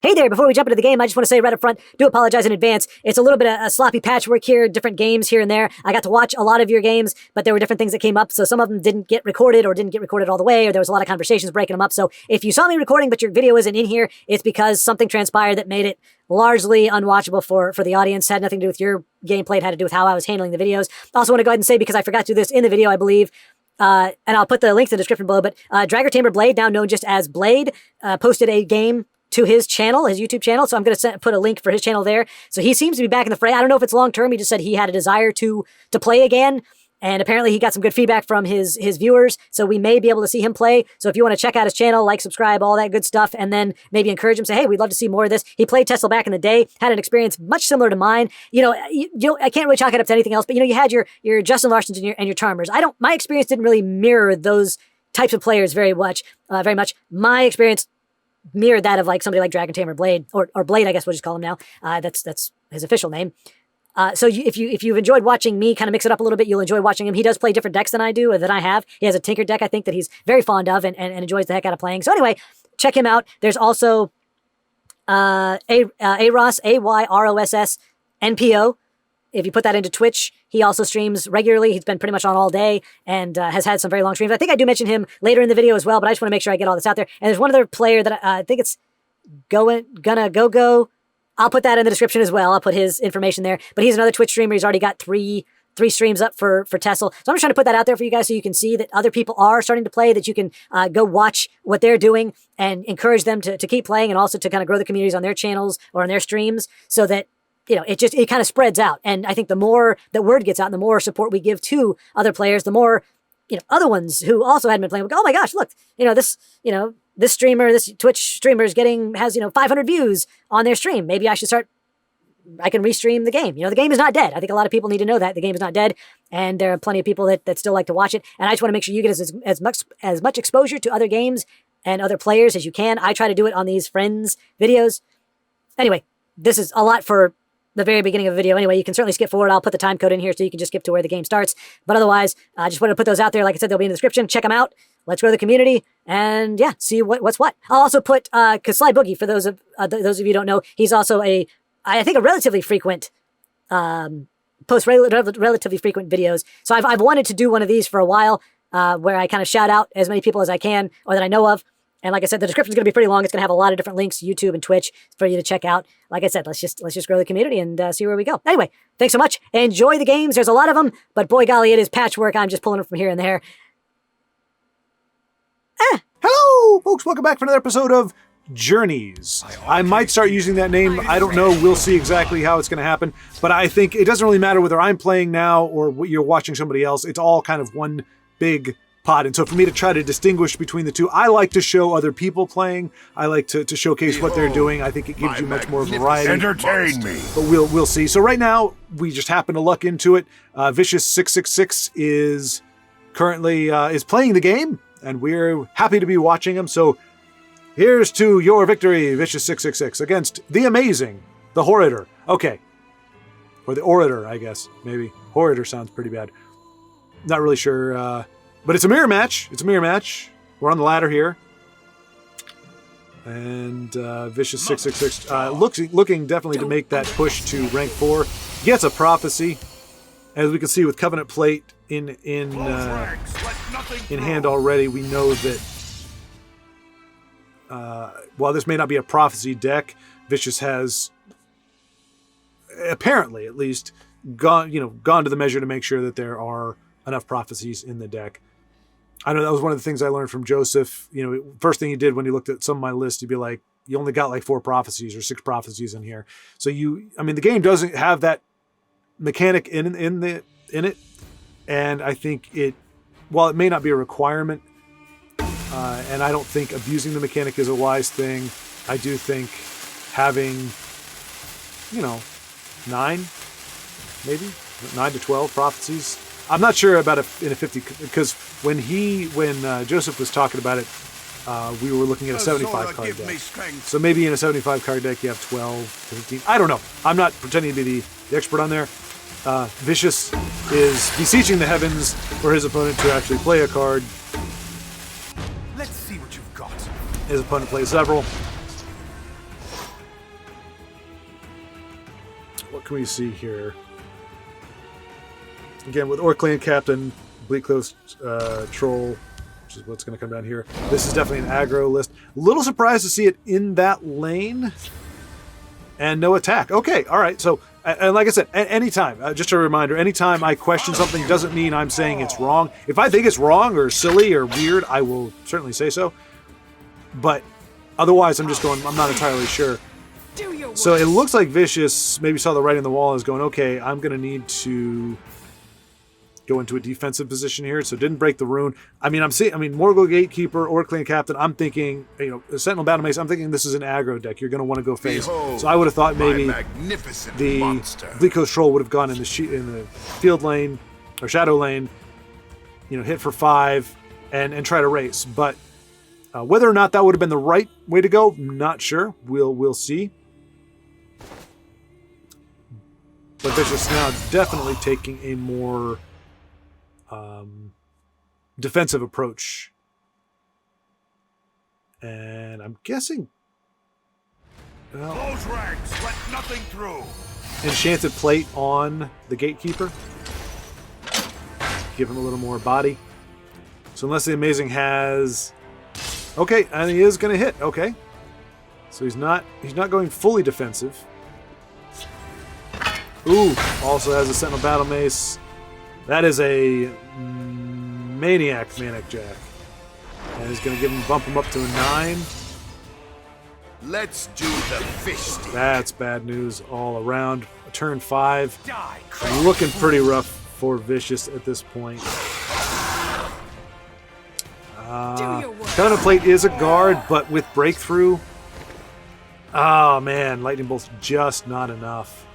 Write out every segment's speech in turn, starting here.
Hey there, before we jump into the game, I just want to say right up front, do apologize in advance. It's a little bit of a sloppy patchwork here, different games here and there. I got to watch a lot of your games, but there were different things that came up, so some of them didn't get recorded or didn't get recorded all the way, or there was a lot of conversations breaking them up. So if you saw me recording but your video isn't in here, it's because something transpired that made it largely unwatchable for the audience. Had nothing to do with your gameplay, it had to do with how I was handling the videos. I also want to go ahead and say, because I forgot to do this in the video, I believe, and I'll put the links in the description below, but Dragger Tamer Blade, now known just as Blade, posted a game to his channel, his YouTube channel. So I'm going to put a link for his channel there. So he seems to be back in the fray. I don't know if it's long term. He just said he had a desire to play again. And apparently he got some good feedback from his viewers. So we may be able to see him play. So if you want to check out his channel, like, subscribe, all that good stuff, and then maybe encourage him, say, hey, we'd love to see more of this. He played TESL back in the day, had an experience much similar to mine. You know, I can't really chalk it up to anything else, but you had your Justin Larsons and your Charmers. My experience didn't really mirror those types of players very much. My experience mirrored that of like somebody like Dragon Tamer Blade, or Blade, I guess we'll just call him now. That's his official name. So if you've enjoyed watching me kind of mix it up a little bit, you'll enjoy watching him. He does play different decks than I do, or than I have. He has a Tinker deck, I think, that he's very fond of and enjoys the heck out of playing. So anyway, check him out. There's also Ayross, Ayross NPO. If you put that into Twitch, he also streams regularly. He's been pretty much on all day and has had some very long streams. I think I do mention him later in the video as well, but I just want to make sure I get all this out there. And there's one other player that I think it's Gonna Go. I'll put that in the description as well. I'll put his information there. But he's another Twitch streamer. He's already got three streams up for TESL. So I'm just trying to put that out there for you guys so you can see that other people are starting to play, that you can go watch what they're doing and encourage them to keep playing, and also to kind of grow the communities on their channels or on their streams, so that it kind of spreads out. And I think the more that word gets out and the more support we give to other players, the more, other ones who also hadn't been playing will go, oh my gosh, look, this streamer, this Twitch streamer has 500 views on their stream. Maybe I can restream the game. The game is not dead. I think a lot of people need to know that the game is not dead, and there are plenty of people that still like to watch it. And I just want to make sure you get as much exposure to other games and other players as you can. I try to do it on these friends videos. Anyway, this is a lot for the very beginning of the video. Anyway, you can certainly skip forward. I'll put the time code in here so you can just skip to where the game starts. But otherwise, I just wanted to put those out there. Like I said, they'll be in the description. Check them out. Let's grow the community and see what's what. I'll also put Sly Boogie, for those of you who don't know. He's also I think a relatively frequent post relatively frequent videos. So I've wanted to do one of these for a while, where I kind of shout out as many people as I can or that I know of. And like I said, the description is going to be pretty long. It's going to have a lot of different links, YouTube and Twitch, for you to check out. Like I said, let's just grow the community and see where we go. Anyway, thanks so much. Enjoy the games. There's a lot of them, but boy golly, it is patchwork. I'm just pulling them from here and there. Hello, folks. Welcome back for another episode of Journeys. I might start using that name. I don't know. We'll see exactly how it's going to happen. But I think it doesn't really matter whether I'm playing now or you're watching somebody else. It's all kind of one big pod. And so for me to try to distinguish between the two, I like to show other people playing. I like to showcase what they're doing. I think it gives you much more variety. Entertain me. But we'll see. So right now, we just happen to luck into it. Vicious 666 is currently is playing the game, and we're happy to be watching him. So here's to your victory, Vicious 666, against the amazing, the Horritor. Okay. Or the Orator, I guess. Maybe. Horritor sounds pretty bad. Not really sure. But it's a mirror match. It's a mirror match. We're on the ladder here. And Vicious 666 looking definitely to make that push to rank 4. Gets a prophecy. As we can see with Covenant Plate in hand already, we know that while this may not be a prophecy deck, Vicious has apparently at least gone to the measure to make sure that there are enough prophecies in the deck. I know that was one of the things I learned from Joseph. First thing he did when he looked at some of my list, he'd be like, you only got like 4 prophecies or 6 prophecies in here. So the game doesn't have that mechanic in it. And I think while it may not be a requirement, and I don't think abusing the mechanic is a wise thing, I do think having, 9 to 12 prophecies. I'm not sure about in a 50, because when Joseph was talking about it, we were looking at a 75 card deck. So maybe in a 75 card deck you have 12 to 15. I don't know. I'm not pretending to be the expert on there. Vicious is beseeching the heavens for his opponent to actually play a card. Let's see what you've got. His opponent plays several. what can we see here? Again, with Orc Clan Captain, Bleak Close Troll, which is what's going to come down here. This is definitely an aggro list. A little surprised to see it in that lane. And no attack. Okay, all right. So, and like I said, anytime, just a reminder, anytime I question something doesn't mean I'm saying it's wrong. If I think it's wrong or silly or weird, I will certainly say so. But otherwise, I'm just going, I'm not entirely sure. So it looks like Vicious maybe saw the writing on the wall and is going, okay, I'm going to need to go into a defensive position here. So didn't break the rune. I mean, Morgul Gatekeeper, Orc Clan Captain, I'm thinking, Sentinel Battle Mace, I'm thinking this is an aggro deck. You're going to want to go face. So I would have thought maybe the Bleak Coast Troll would have gone in the field lane or shadow lane, hit for 5 and try to race. But whether or not that would have been the right way to go, not sure. We'll see. But Vicious now definitely taking a more defensive approach. And I'm guessing... Well, close ranks, let nothing through. Enchanted Plate on the Gatekeeper. Give him a little more body. So unless the Amazing has... Okay, and he is going to hit. Okay. So he's not going fully defensive. Ooh, also has a Sentinel Battle Mace. That is a Maniac Jack. And he's going to bump him up to a 9. Let's do the fish. That's bad news all around. Turn 5. Looking pretty rough for Vicious at this point. Covenant Plate is a guard, but with Breakthrough... Oh, man. Lightning Bolt's just not enough.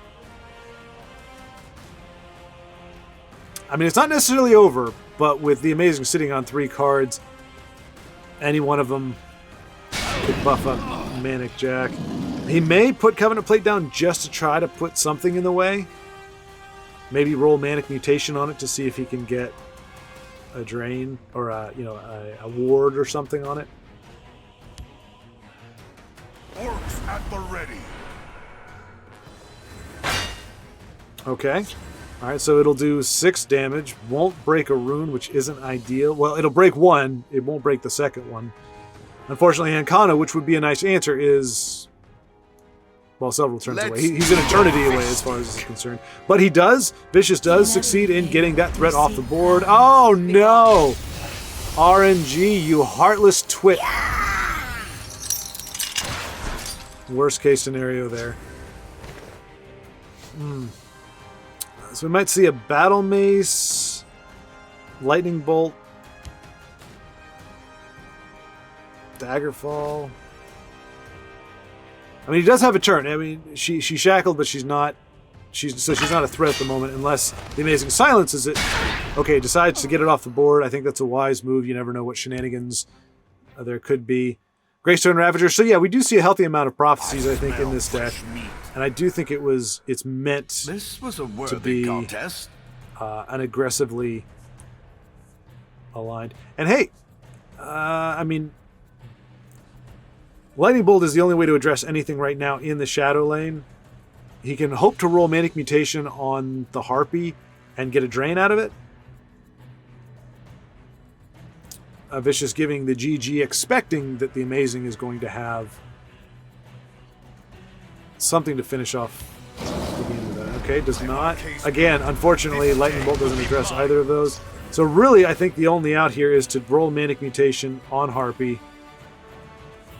I mean, it's not necessarily over, but with the Amazing sitting on 3 cards, any one of them could buff up Manic Jack. He may put Covenant Plate down just to try to put something in the way. Maybe roll Manic Mutation on it to see if he can get a drain or a ward or something on it. Orcs at the ready. Okay. All right, so it'll do 6 damage. Won't break a rune, which isn't ideal. Well, it'll break 1. It won't break the second one. Unfortunately, Ancana, which would be a nice answer, is... Well, several turns away. He's an eternity away as far as this is concerned. But he does, Vicious does succeed in getting that threat off the board. Oh, no! RNG, you heartless twit. Worst case scenario there. So we might see a Battle Mace, Lightning Bolt, Daggerfall. I mean, he does have a turn. I mean, she's shackled, but she's not a threat at the moment unless the Amazing silences it. Okay, decides to get it off the board. I think that's a wise move. You never know what shenanigans there could be. Greystone Ravager. So yeah, we do see a healthy amount of prophecies, I think, in this deck. And I do think it's meant to be contest. An aggressively aligned. And hey, I mean, Lightning Bolt is the only way to address anything right now in the Shadow Lane. He can hope to roll Manic Mutation on the Harpy and get a drain out of it. Vicious giving the GG, expecting that the Amazing is going to have something to finish off the game with that. Okay, does not. Again, unfortunately, Lightning Bolt doesn't address either of those. So really, I think the only out here is to roll Manic Mutation on Harpy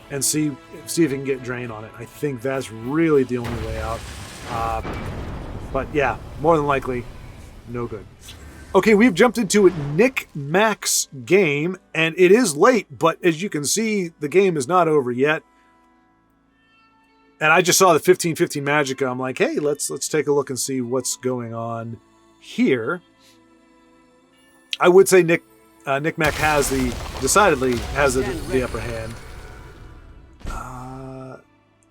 and see if he can get drain on it. I think that's really the only way out. But yeah, more than likely, no good. Okay, we've jumped into Nick Mack's game, and it is late, but as you can see, the game is not over yet. And I just saw the 15-15 Magicka. I'm like, hey, let's take a look and see what's going on here. I would say Nick Mack decidedly has the upper hand.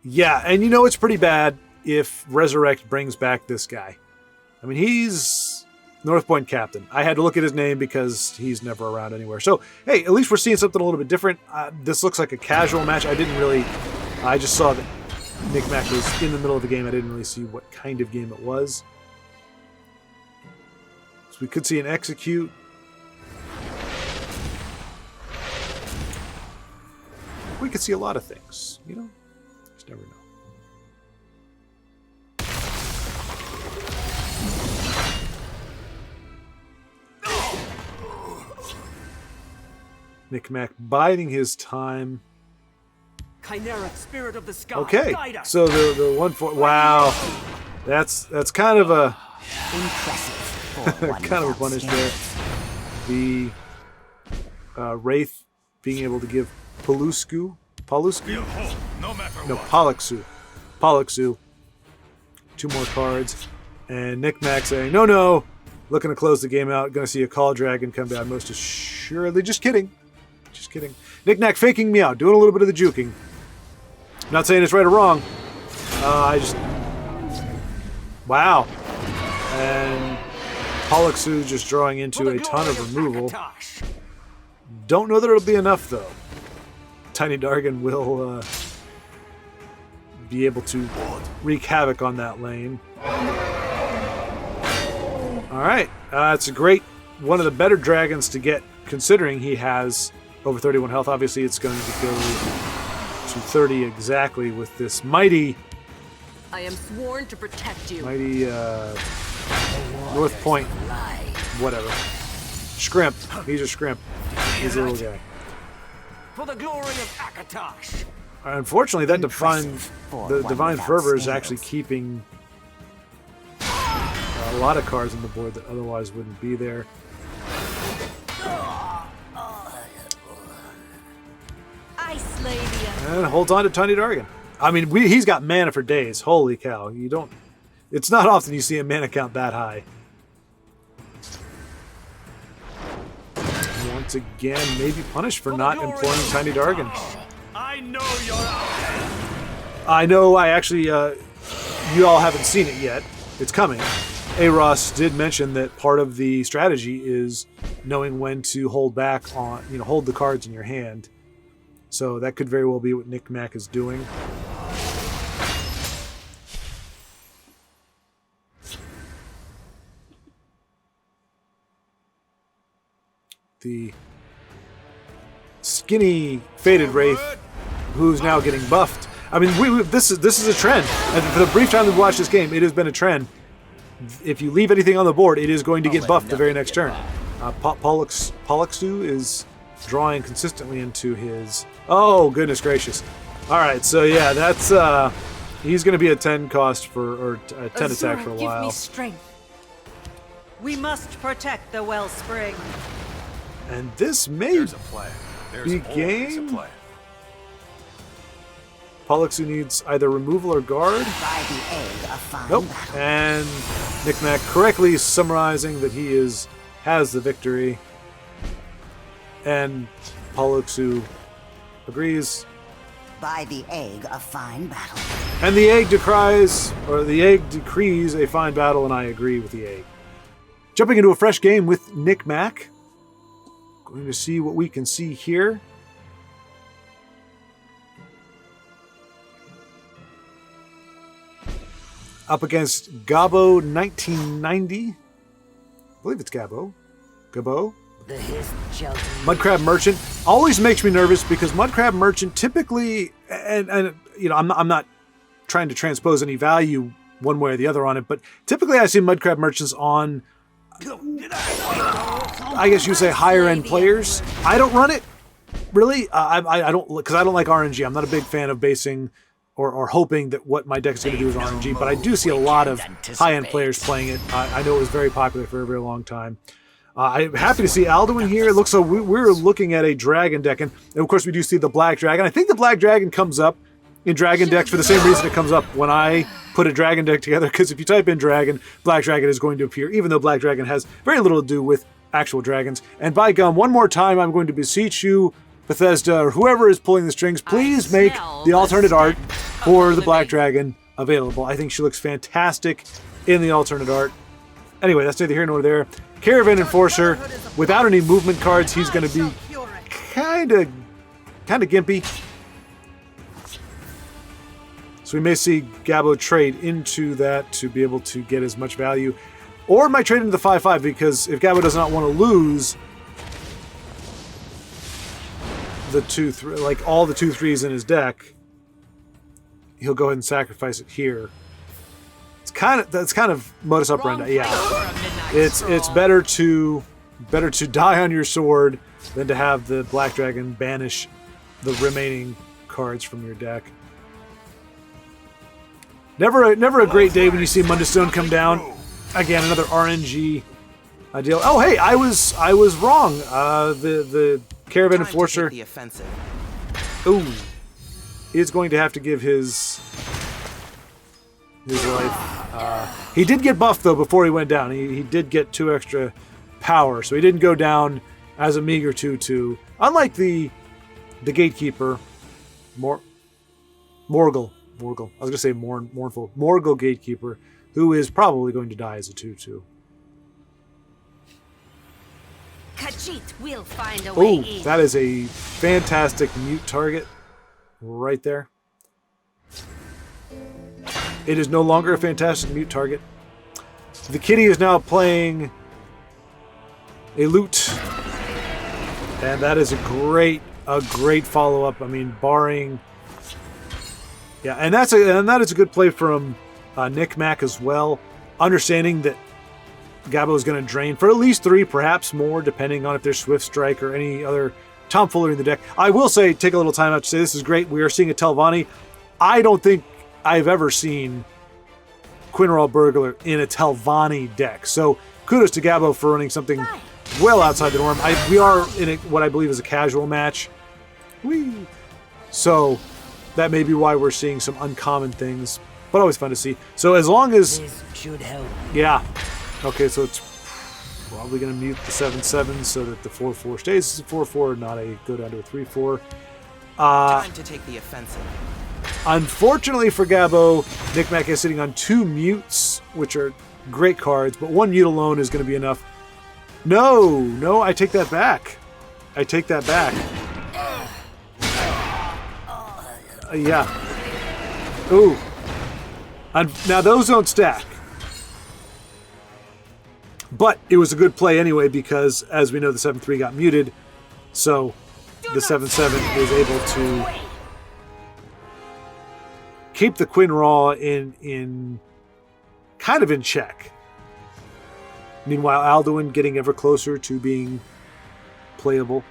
Yeah, and it's pretty bad if Resurrect brings back this guy. I mean, he's North Point Captain. I had to look at his name because he's never around anywhere. So, hey, at least we're seeing something a little bit different. This looks like a casual match. I just saw that Nick Mack was in the middle of the game. I didn't really see what kind of game it was. So we could see an execute. We could see a lot of things, you know? Just never know. Nick Mack biding his time. Chimera, spirit of the sky. Okay, guide us. so the 1-4. Wow, that's kind of a kind of a punish there. The Wraith being able to give Pollux, We'll hold, no matter no what. Pollux, 2 more cards, and Nick Mack saying no, looking to close the game out. Going to see a Call Dragon come down most assuredly. Just kidding. Nick Mack faking me out, doing a little bit of the juking. Not saying it's right or wrong. Wow. And Pollux just drawing into a ton of removal. Don't know that it'll be enough, though. Tiny Dargan will be able to wreak havoc on that lane. All right. It's a great, one of the better dragons to get, considering he has over 31 health. Obviously, it's going to go to 30 exactly with this mighty... I am sworn to protect you. Mighty North Point, whatever. Scrimp. He's a scrimp. He's a little guy. For the glory of Akatosh. Unfortunately, that Divine Fervor is actually keeping a lot of cards on the board that otherwise wouldn't be there. I slay thee. And holds on to Tiny Dargan. I mean, he's got mana for days. Holy cow. You don't... It's not often you see a mana count that high. Once again, maybe punished for not employing Tiny Dargan. I know you're out. I know, I actually... you all haven't seen it yet. It's coming. A-Ross did mention that part of the strategy is knowing when to hold back on... hold the cards in your hand. So that could very well be what Nick Mack is doing. The skinny faded Wraith, who's now getting buffed. I mean, this is a trend. And for the brief time we've watched this game, it has been a trend. If you leave anything on the board, it is going to get buffed the very next turn. Pollux is drawing consistently into his... Oh, goodness gracious. All right, so yeah, that's... he's going to be a 10 cost or a 10 attack for a while. Give me strength. We must protect the wellspring. And this may There's a plan. There's be always game. a plan. Pollux needs either removal or guard. By the egg, a fine Nope. battle. And Nick Mack correctly summarizing that he has the victory. And Pollux agrees. By the egg, a fine battle. And the egg decrees a fine battle, and I agree with the egg. Jumping into a fresh game with Nick Mack. Going to see what we can see here. Up against Gabbo 1990. I believe it's Gabbo. Gabbo. The hissed gel. Mudcrab Merchant always makes me nervous because Mudcrab Merchant typically, and I'm not trying to transpose any value one way or the other on it, but typically I see Mudcrab Merchants on, I guess you would say, higher end players. I don't run it, really. I don't, because I don't like RNG. I'm not a big fan of basing or hoping that what my deck is going to do is RNG, but I do see a lot of high end players playing it. I know it was very popular for a very long time. I'm happy to see Aldo in here. It looks like we're looking at a dragon deck, and of course we do see the black dragon. I think the black dragon comes up in dragon decks for the same reason it comes up when I put a dragon deck together, because if you type in dragon, black dragon is going to appear, even though black dragon has very little to do with actual dragons. And by gum, one more time, I'm going to beseech you, Bethesda, or whoever is pulling the strings, please make the alternate art for the black dragon available. I think she looks fantastic in the alternate art. Anyway, that's neither here nor there. Caravan Enforcer, without any movement cards, he's going to be kind of gimpy. So So we may see Gabbo trade into that to be able to get as much value. Or might trade into the 5/5 because if Gabbo does not want to lose the 2/3, like all the 2/3s in his deck, he'll go ahead and sacrifice it here. That's kind of modus operandi. Yeah, it's better to die on your sword than to have the Black Dragon banish the remaining cards from your deck. Never a great day when you see Mundustone come down. Again, another RNG deal. Oh, hey, I was wrong. The Caravan Enforcer. The offensive. Ooh, is going to have to give his life. He did get buffed though before he went down. He did get 2 extra power, so he didn't go down as a meager 2/2. Unlike the Gatekeeper, Morgul. I was going to say mournful. Morgul Gatekeeper, who is probably going to die as a 2/2. Khajiit will find a way Oh, in. that is a fantastic mute target right there. It is no longer a fantastic mute target. The kitty is now playing a loot, and that is a great follow-up. I mean, barring, yeah, and that is a good play from Nick Mack as well, understanding that Gabbo is going to drain for at least 3, perhaps more, depending on if there's Swift Strike or any other tomfoolery in the deck. I will say, take a little time out to say this is great. We are seeing a Telvanni. I don't think I've ever seen Quinral Burglar in a Telvanni deck. So kudos to Gabbo for running something well outside the norm. We are in what I believe is a casual match. Whee! So that may be why we're seeing some uncommon things, but always fun to see. So as long as... This should help. Yeah. Okay, so it's probably going to mute the 7/7 so that the 4/4 stays as a 4/4, not a go down to a 3/4. Time to take the offensive. Unfortunately for Gabbo, Nick Mack is sitting on 2 mutes, which are great cards, but 1 mute alone is going to be enough. No, I take that back. Yeah. Ooh. Now those don't stack. But it was a good play anyway because, as we know, the 7/3 got muted, so the 7/7 is able to keep the Quinral in kind of in check. Meanwhile, Alduin getting ever closer to being playable.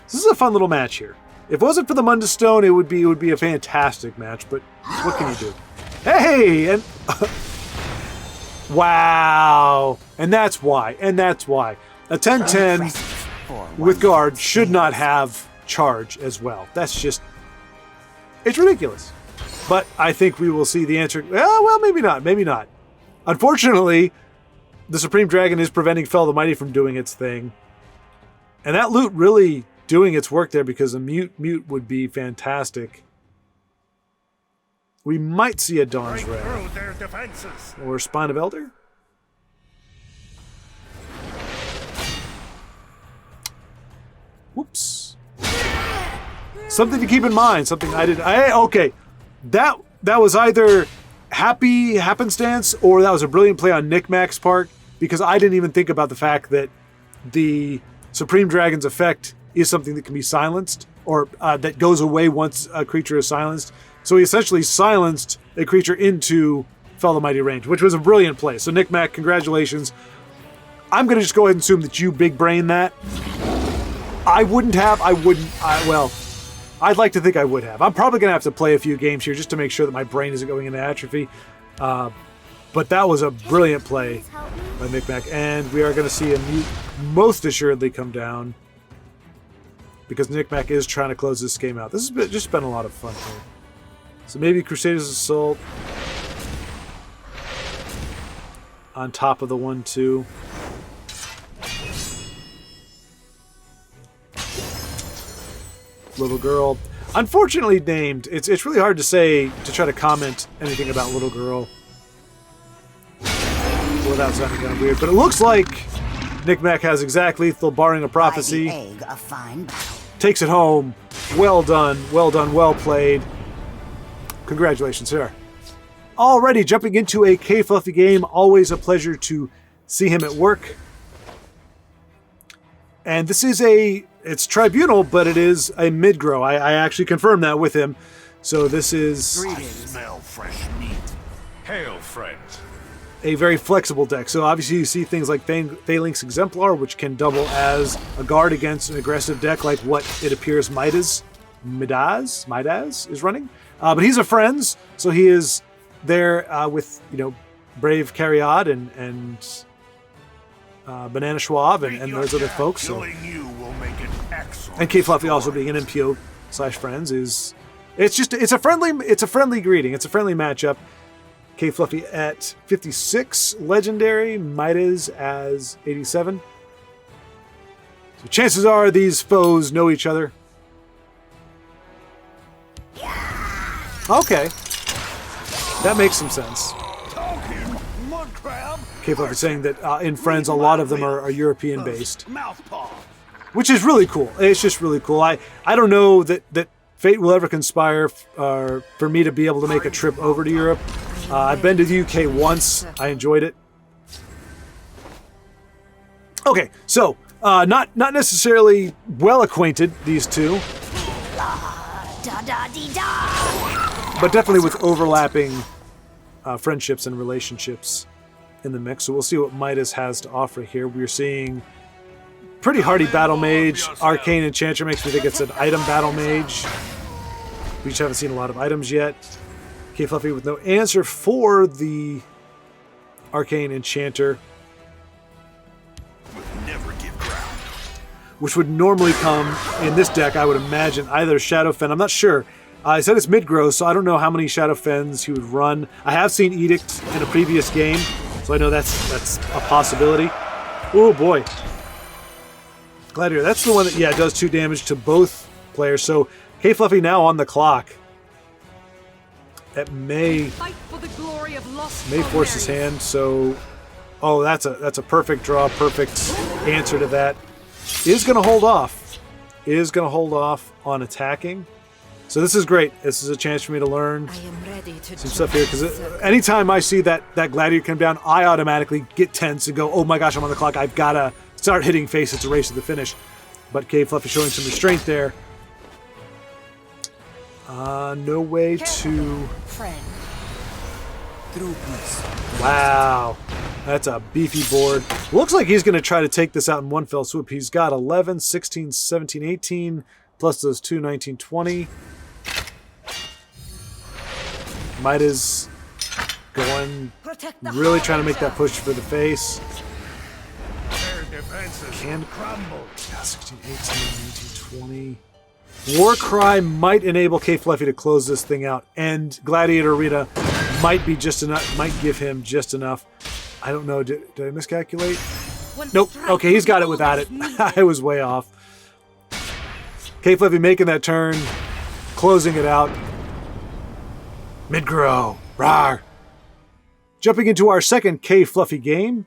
This is a fun little match here. If it wasn't for the Mundustone, it would be a fantastic match. But what can you do? Hey, and wow, and that's why. A 10/10 with guard should not have charge as well. That's just, it's ridiculous. But I think we will see the answer. Well, maybe not. Unfortunately, the Supreme Dragon is preventing Fel the Mighty from doing its thing. And that loot really doing its work there because a mute would be fantastic. We might see a Dawn's Break Ray. through their defenses. Or Spine of Elder? Whoops. Something to keep in mind. Okay. That was either happy happenstance or that was a brilliant play on Nick Mack's part because I didn't even think about the fact that the Supreme Dragon's effect is something that can be silenced or that goes away once a creature is silenced. So he essentially silenced a creature into Fel the Mighty range, which was a brilliant play. So Nick Mack, congratulations. I'm going to just go ahead and assume that you big brain that. I'd like to think I would have. I'm probably going to have to play a few games here just to make sure that my brain isn't going into atrophy. But that was a brilliant play by Nick Mack. And we are going to see a mute most assuredly come down because Nick Mack is trying to close this game out. This has just been a lot of fun here. So maybe Crusaders Assault on top of the 1/2. Little Girl. Unfortunately named. It's really hard to say, to try to comment anything about Little Girl without sounding kind of weird. But it looks like Nick Mack has exact lethal, barring a prophecy. Egg, a fine battle. Takes it home. Well done, well played. congratulations, sir. Already jumping into a K-Fluffy game. Always a pleasure to see him at work. And this is it's Tribunal, but it is a mid-grow. I actually confirmed that with him. So this is I smell fresh meat. Hail, friends. a very flexible deck. So obviously you see things like Phalanx Exemplar, which can double as a guard against an aggressive deck like what it appears Midas is running. But he's a Friends, so he is there with, Brave Carrion and Banana Schwaaard and those other folks. So. Killing you will make an excellent And K Fluffy story. also being an MPO/Friends it's a friendly greeting. It's a friendly matchup. K Fluffy at 56 legendary, Midas as 87. So chances are these foes know each other. Okay. That makes some sense. Talk here, mud crab. K Fluffy saying that in Friends a lot of them are European based. Mouthpaw. Which is really cool. It's just really cool. I don't know that fate will ever conspire for me to be able to make a trip over to Europe. I've been to the UK once. I enjoyed it. Okay, so not necessarily well acquainted, these two, but definitely with overlapping friendships and relationships in the mix. So we'll see what Midas has to offer here. We're seeing pretty hardy Battle Mage. Arcane Enchanter makes me think it's an item Battle Mage. We just haven't seen a lot of items yet. K Fluffy with no answer for the Arcane Enchanter, Never give ground. which would normally come in this deck, I would imagine, either Shadowfen. I'm not sure. I said it's mid-grow, so I don't know how many Shadowfens he would run. I have seen Edict in a previous game, so I know that's a possibility. Oh boy. Gladiator, that's the one that, does 2 damage to both players. So K Fluffy now on the clock. That may Fight for the glory of lost force his hand. So, that's a perfect draw, perfect answer to that. Is going to hold off. Is going to hold off on attacking. So this is great. This is a chance for me to learn I am ready to some stuff here, because anytime I see that Gladiator come down, I automatically get tense and go, oh my gosh, I'm on the clock. I've got to start hitting face. It's a race to the finish. But K Fluffy showing some restraint there. No way to... friend. Wow. That's a beefy board. Looks like he's going to try to take this out in one fell swoop. He's got 11, 16, 17, 18, plus those 2, 19, 20. Midas going, really trying to make that push for the face. Their defenses Can crumble. 16, 18, 19, 20. Warcry might enable K Fluffy to close this thing out, and Gladiator Arena might be just enough, might give him just enough. I don't know, did I miscalculate? Nope. Okay, he's got it without it. I was way off. K Fluffy making that turn, closing it out. Mid-grow. Rawr. Jumping into our second K Fluffy game.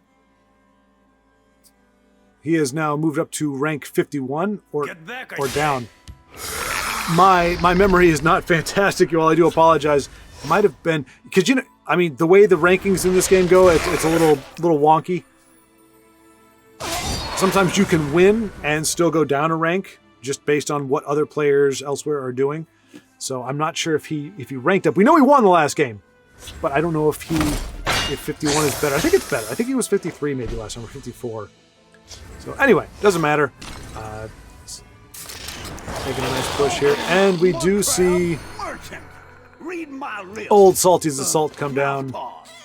He has now moved up to rank 51 or down. My memory is not fantastic, you all. I do apologize. Might have been, because the way the rankings in this game go, it's a little wonky. Sometimes you can win and still go down a rank just based on what other players elsewhere are doing. So I'm not sure if he ranked up. We know he won the last game, but I don't know if 51 is better. I think it's better. I think he was 53 maybe last time, or 54. So anyway, doesn't matter. Making a nice push here, and we do see Merchant, read my lips. old Salty's Assault come down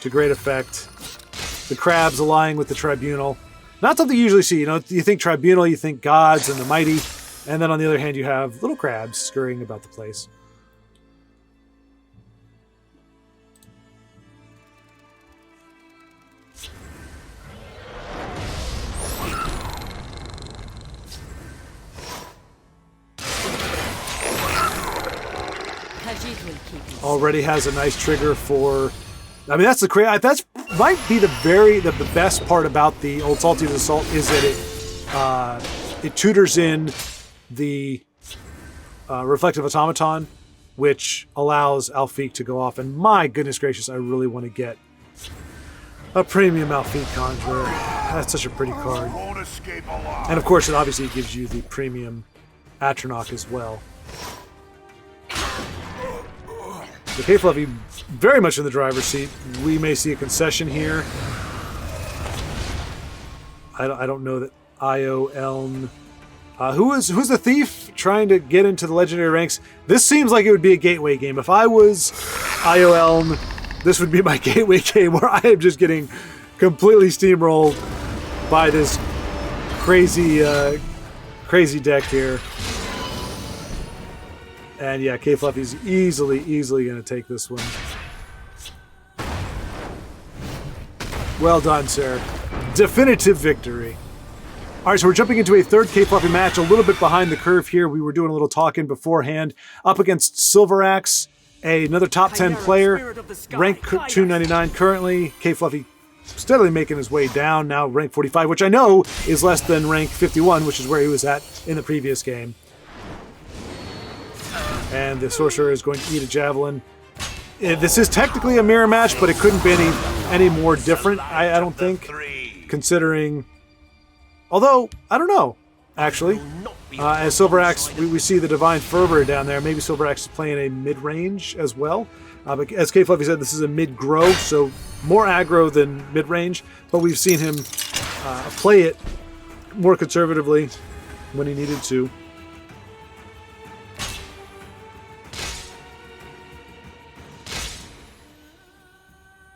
to great effect. The crabs aligning with the Tribunal. Not something you usually see. You think Tribunal, you think gods and the mighty, and then on the other hand, you have little crabs scurrying about the place. Already has a nice trigger for... that's that's might be the best part about the old Salty's Assault, is that it tutors in the Reflective Automaton which allows Alfiq to go off. And my goodness gracious, I really want to get a premium Alfiq Conjurer. That's such a pretty card. Won't escape alive. And of course, it obviously gives you the premium Atronach as well. The K Fluffy very much in the driver's seat. We may see a concession here. I don't know that Io Eln. Who's the thief trying to get into the legendary ranks? This seems like it would be a gateway game. If I was Io Eln, this would be my gateway game where I am just getting completely steamrolled by this crazy deck here. And yeah, K Fluffy's easily going to take this one. Well done, sir. Definitive victory. All right, so we're jumping into a third K Fluffy match, a little bit behind the curve here. We were doing a little talking beforehand. Up against Silverax, another top 10 player, rank 299 currently. K Fluffy steadily making his way down, now rank 45, which I know is less than rank 51, which is where he was at in the previous game. And the Sorcerer is going to eat a Javelin. This is technically a mirror match, but it couldn't be any more different, I don't think, considering... Although, I don't know, actually. As Silverax, we see the Divine Fervor down there. Maybe Silverax is playing a mid-range as well. But as K Fluffy said, this is a mid-grow, so more aggro than mid-range. But we've seen him play it more conservatively when he needed to.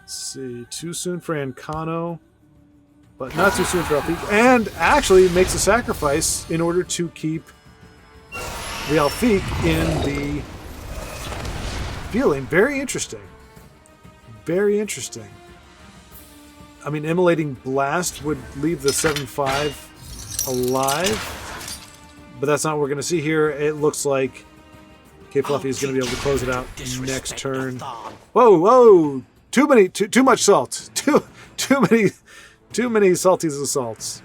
See, too soon for Ancano, but not too soon for Alfiq, and actually makes a sacrifice in order to keep the Alfiq in the feeling. Very interesting. Very interesting. I mean, Immolating Blast would leave the 7-5 alive, but that's not what we're going to see here. It looks like K Fluffy is going to be able to close it out next turn. Whoa, whoa! Too much salt. Too many salties assaults.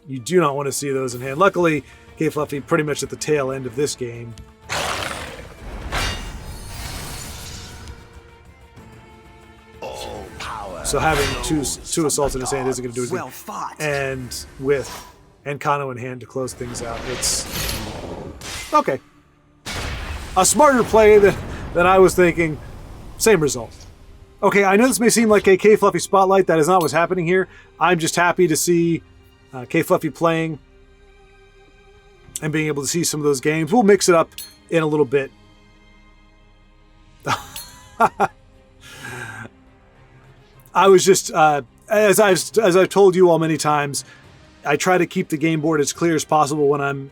You do not want to see those in hand. Luckily, K Fluffy pretty much at the tail end of this game. So having two assaults in his hand isn't going to do anything. And with Ancano in hand to close things out, it's okay. A smarter play than I was thinking. Same result. Okay, I know this may seem like a K Fluffy spotlight. That is not what's happening here. I'm just happy to see K Fluffy playing and being able to see some of those games. We'll mix it up in a little bit. I was just, as I've told you all many times, I try to keep the game board as clear as possible when I'm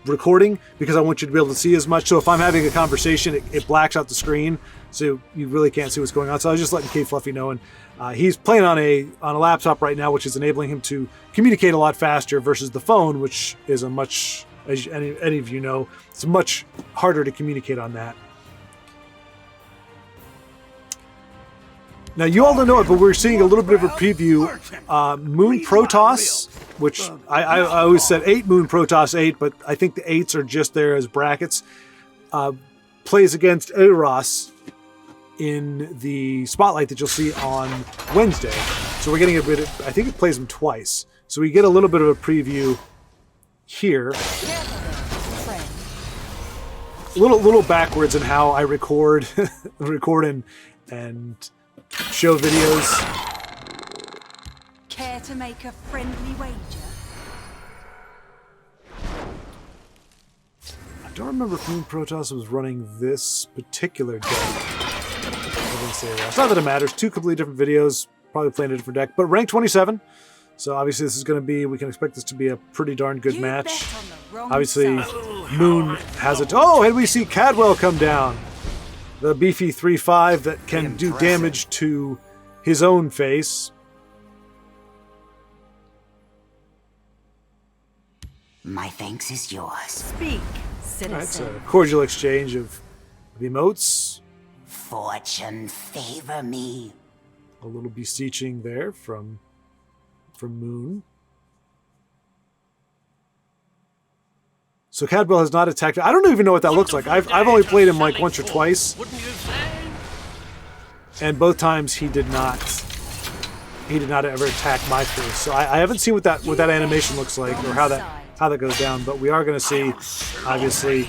recording because I want you to be able to see as much. So if I'm having a conversation, it blacks out the screen, so you really can't see what's going on. So I was just letting K Fluffy know, and he's playing on a laptop right now, which is enabling him to communicate a lot faster versus the phone, which is a much, as any of you know, it's much harder to communicate on that. Now, you all don't know it, but we're seeing a little bit of a preview. Moon Protoss, which I always said 8 Moon Protoss 8, but I think the 8s are just there as brackets, plays against Eros in the spotlight that you'll see on Wednesday. So we're getting a bit of, I think it plays them twice. So we get a little bit of a preview here. A little backwards in how I record and show videos. Care to make a friendly wager? I don't remember if Moon Protoss was running this particular deck. I didn't say that. It's not that it matters. 2 completely different videos, probably playing a different deck, but rank 27. So obviously this is going to be, we can expect this to be a pretty darn good match. Obviously Moon has it. Oh, and we see Cadwell come down. The beefy 3/5 that can do damage to his own face. My thanks is yours. Speak, citizen. Alright, so cordial exchange of emotes. Fortune favor me. A little beseeching there from Moon. So Cadwell has not attacked. I don't even know what that looks like. I've only played him like once or twice, and both times he did not ever attack my face. So I haven't seen what that animation looks like or how that goes down. But we are going to see, obviously,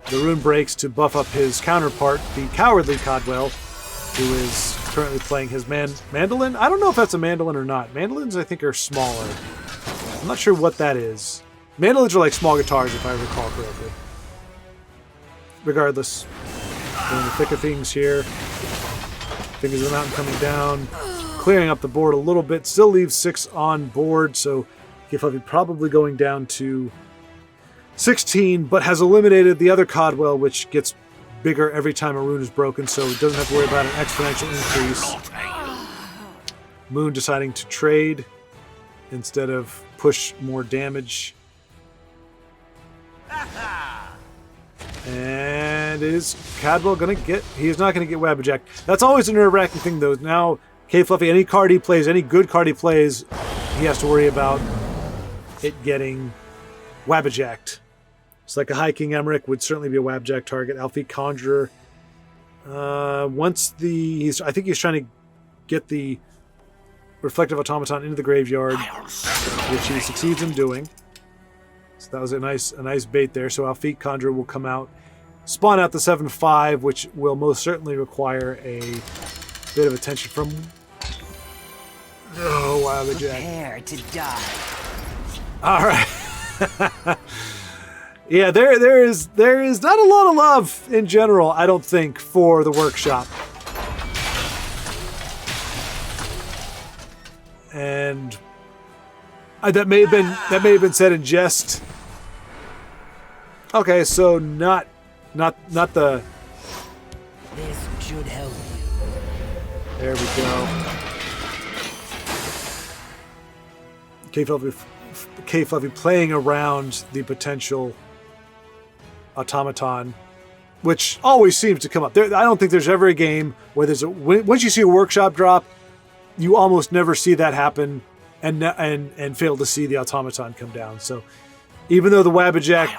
the rune breaks to buff up his counterpart, the cowardly Cadwell, who is currently playing his mandolin. I don't know if that's a mandolin or not. Mandolins, I think, are smaller. I'm not sure what that is. Mandolins are like small guitars, if I recall correctly. Regardless, we're in the thick of things here. Fingers of the Mountain coming down, clearing up the board a little bit. Still leaves 6 on board, so K-Fluffy probably going down to 16, but has eliminated the other Cadwell, which gets bigger every time a rune is broken, so it doesn't have to worry about an exponential increase. Moon deciding to trade instead of push more damage. And is Cadwell going to get... He is not going to get Wabbajack. That's always a nerve-wracking thing, though. Now, K-Fluffy, any card he plays, any good card he plays, he has to worry about it getting Wabbajacked. It's like a High King Emmerich would certainly be a Wabbajack target. Alfie Conjurer. I think he's trying to get the Reflective Automaton into the graveyard, which he succeeds in doing. So that was a nice bait there. So Alfie Conjurer will come out, spawn out the 7/5, which will most certainly require a bit of attention from Wabbajack. Prepare to die. All right. Yeah, there is not a lot of love in general, I don't think, for the workshop. And that may have been said in jest. Okay, so not the. This should help you. There we go. K-Fluffy playing around the potential automaton, which always seems to come up. I don't think there's ever a game where once you see a workshop drop, you almost never see that happen and fail to see the automaton come down. So even though the Wabbajack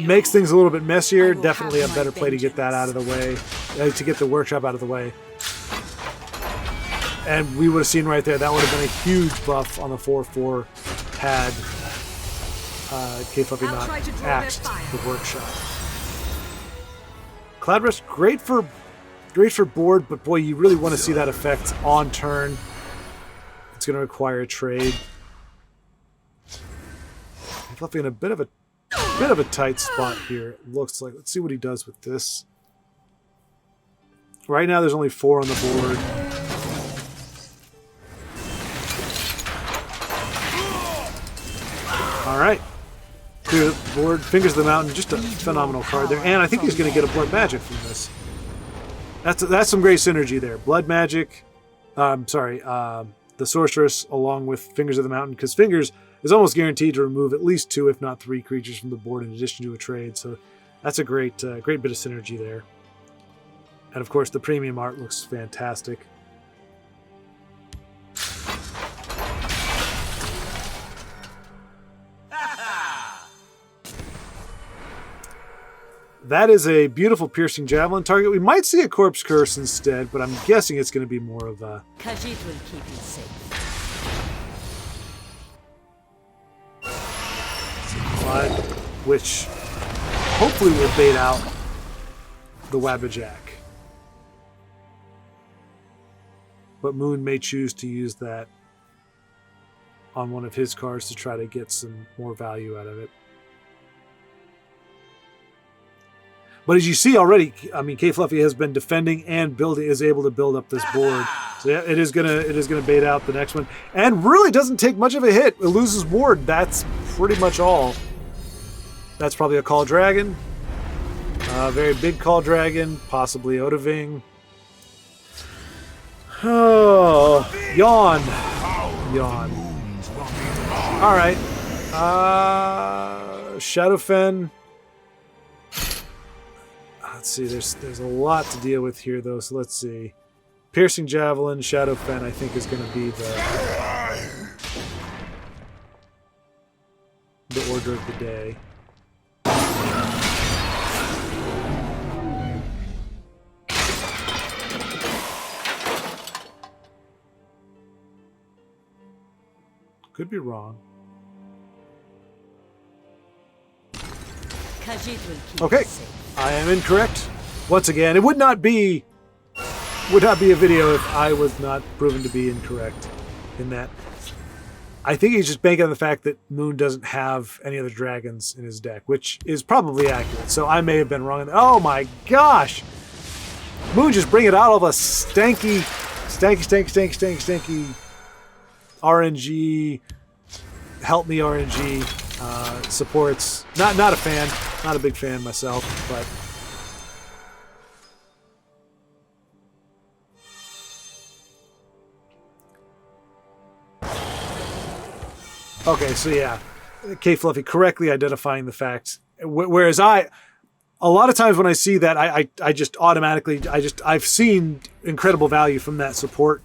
makes things a little bit messier, definitely a better play to get that out of the way, to get the workshop out of the way. And we would have seen right there, that would have been a huge buff on the 4/4 had K-Fluffy not axed the workshop. Cloudrest, great for board, but boy, you really want to see that effect on turn. It's going to require a trade. K-Fluffy in a bit of a tight spot here, it looks like. Let's see what he does with this. Right now there's only 4 on the board. All right. Clear the board. Fingers of the Mountain. Just a phenomenal card there. And I think he's going to get a Blood Magic from this. That's some great synergy there. Blood Magic. The Sorceress along with Fingers of the Mountain. Because Fingers is almost guaranteed to remove at least 2, if not 3 creatures from the board in addition to a trade. So that's a great bit of synergy there. And of course, the premium art looks fantastic. That is a beautiful Piercing Javelin target. We might see a Corpse Curse instead, but I'm guessing it's going to be more of a... Khajiit will keep you safe. Which hopefully will bait out the Wabbajack. But Moon may choose to use that on one of his cards to try to get some more value out of it. But as you see already, I mean, K-Fluffy has been defending and is able to build up this board. So yeah, it is gonna bait out the next one, and really doesn't take much of a hit. It loses ward. That's pretty much all. That's probably a Call Dragon, a very big Call Dragon, possibly Odaving. Oh, yawn. All right, Shadowfen. Let's see, there's a lot to deal with here, though, so let's see. Piercing Javelin, Shadowfen, I think, is going to be the order of the day. Could be wrong. Khajiit will keep Okay, us safe. I am incorrect. Once again, it would not be a video if I was not proven to be incorrect in that. I think he's just banking on the fact that Moon doesn't have any other dragons in his deck, which is probably accurate. So I may have been wrong. Oh my gosh! Moon just bringing out all the stanky RNG. Help me RNG supports. Not a fan. Not a big fan myself, but. Okay, so yeah, K Fluffy correctly identifying the fact. Whereas a lot of times when I see that, I just automatically, I've seen incredible value from that support.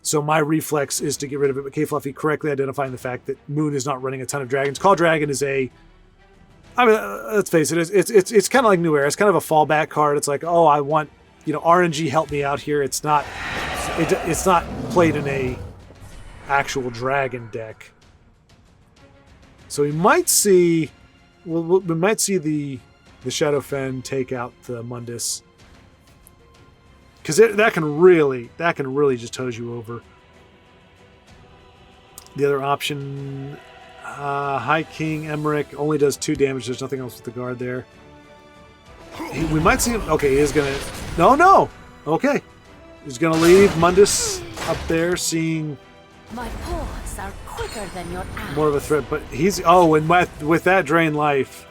So my reflex is to get rid of it. But K Fluffy correctly identifying the fact that Moon is not running a ton of dragons. Call Dragon is I mean, let's face it, it's kind of like New Era. It's kind of a fallback card. It's like, oh, I want, RNG help me out here. It's not played in a actual dragon deck. So we might see, we might see the Shadowfen take out the Mundus, because that can really just hose you over. The other option, High King Emmerich only does 2 damage. There's nothing else with the guard there. We might see him. Okay, he is gonna. No. Okay, he's gonna leave Mundus up there, seeing. My paws are quicker than your arrows. More of a threat, but he's and with that drain life,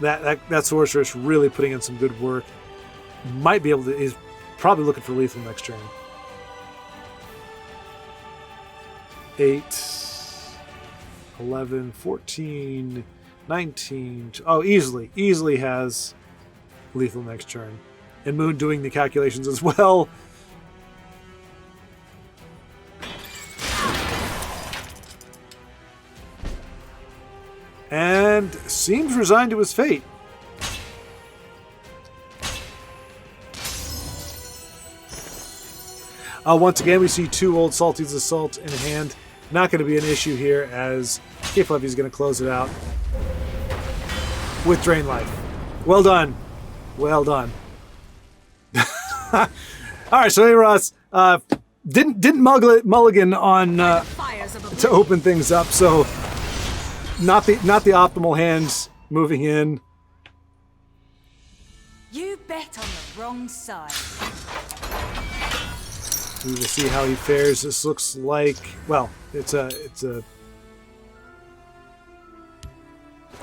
that sorceress really putting in some good work. Might be able to. He's probably looking for lethal next turn. 8, 11, 14, 19. Oh, easily has lethal next turn, and Moon doing the calculations as well. And seems resigned to his fate. Once again, we see 2 Old Salty's Assault in hand. Not going to be an issue here, as K Fluffy's going to close it out with Drain Life. Well done. Well done. All right, so hey, Ross. Didn't mulligan on to open things up, so. Not the optimal hands moving in. You bet on the wrong side. We will see how he fares. This looks like, well, it's a.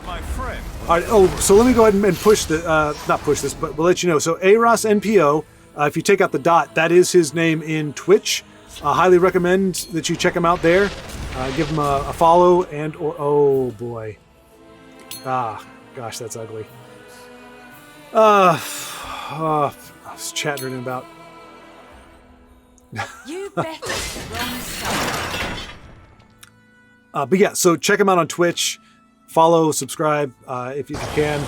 My friend. All right. Oh, so let me go ahead and push the not push this, but we'll let you know. So Aros NPO. If you take out the dot, that is his name in Twitch. Highly recommend that you check him out there. Give him a follow or oh boy. Gosh, that's ugly. I was chattering about. You bet on the wrong side. But yeah, so check him out on Twitch. Follow, subscribe if you can.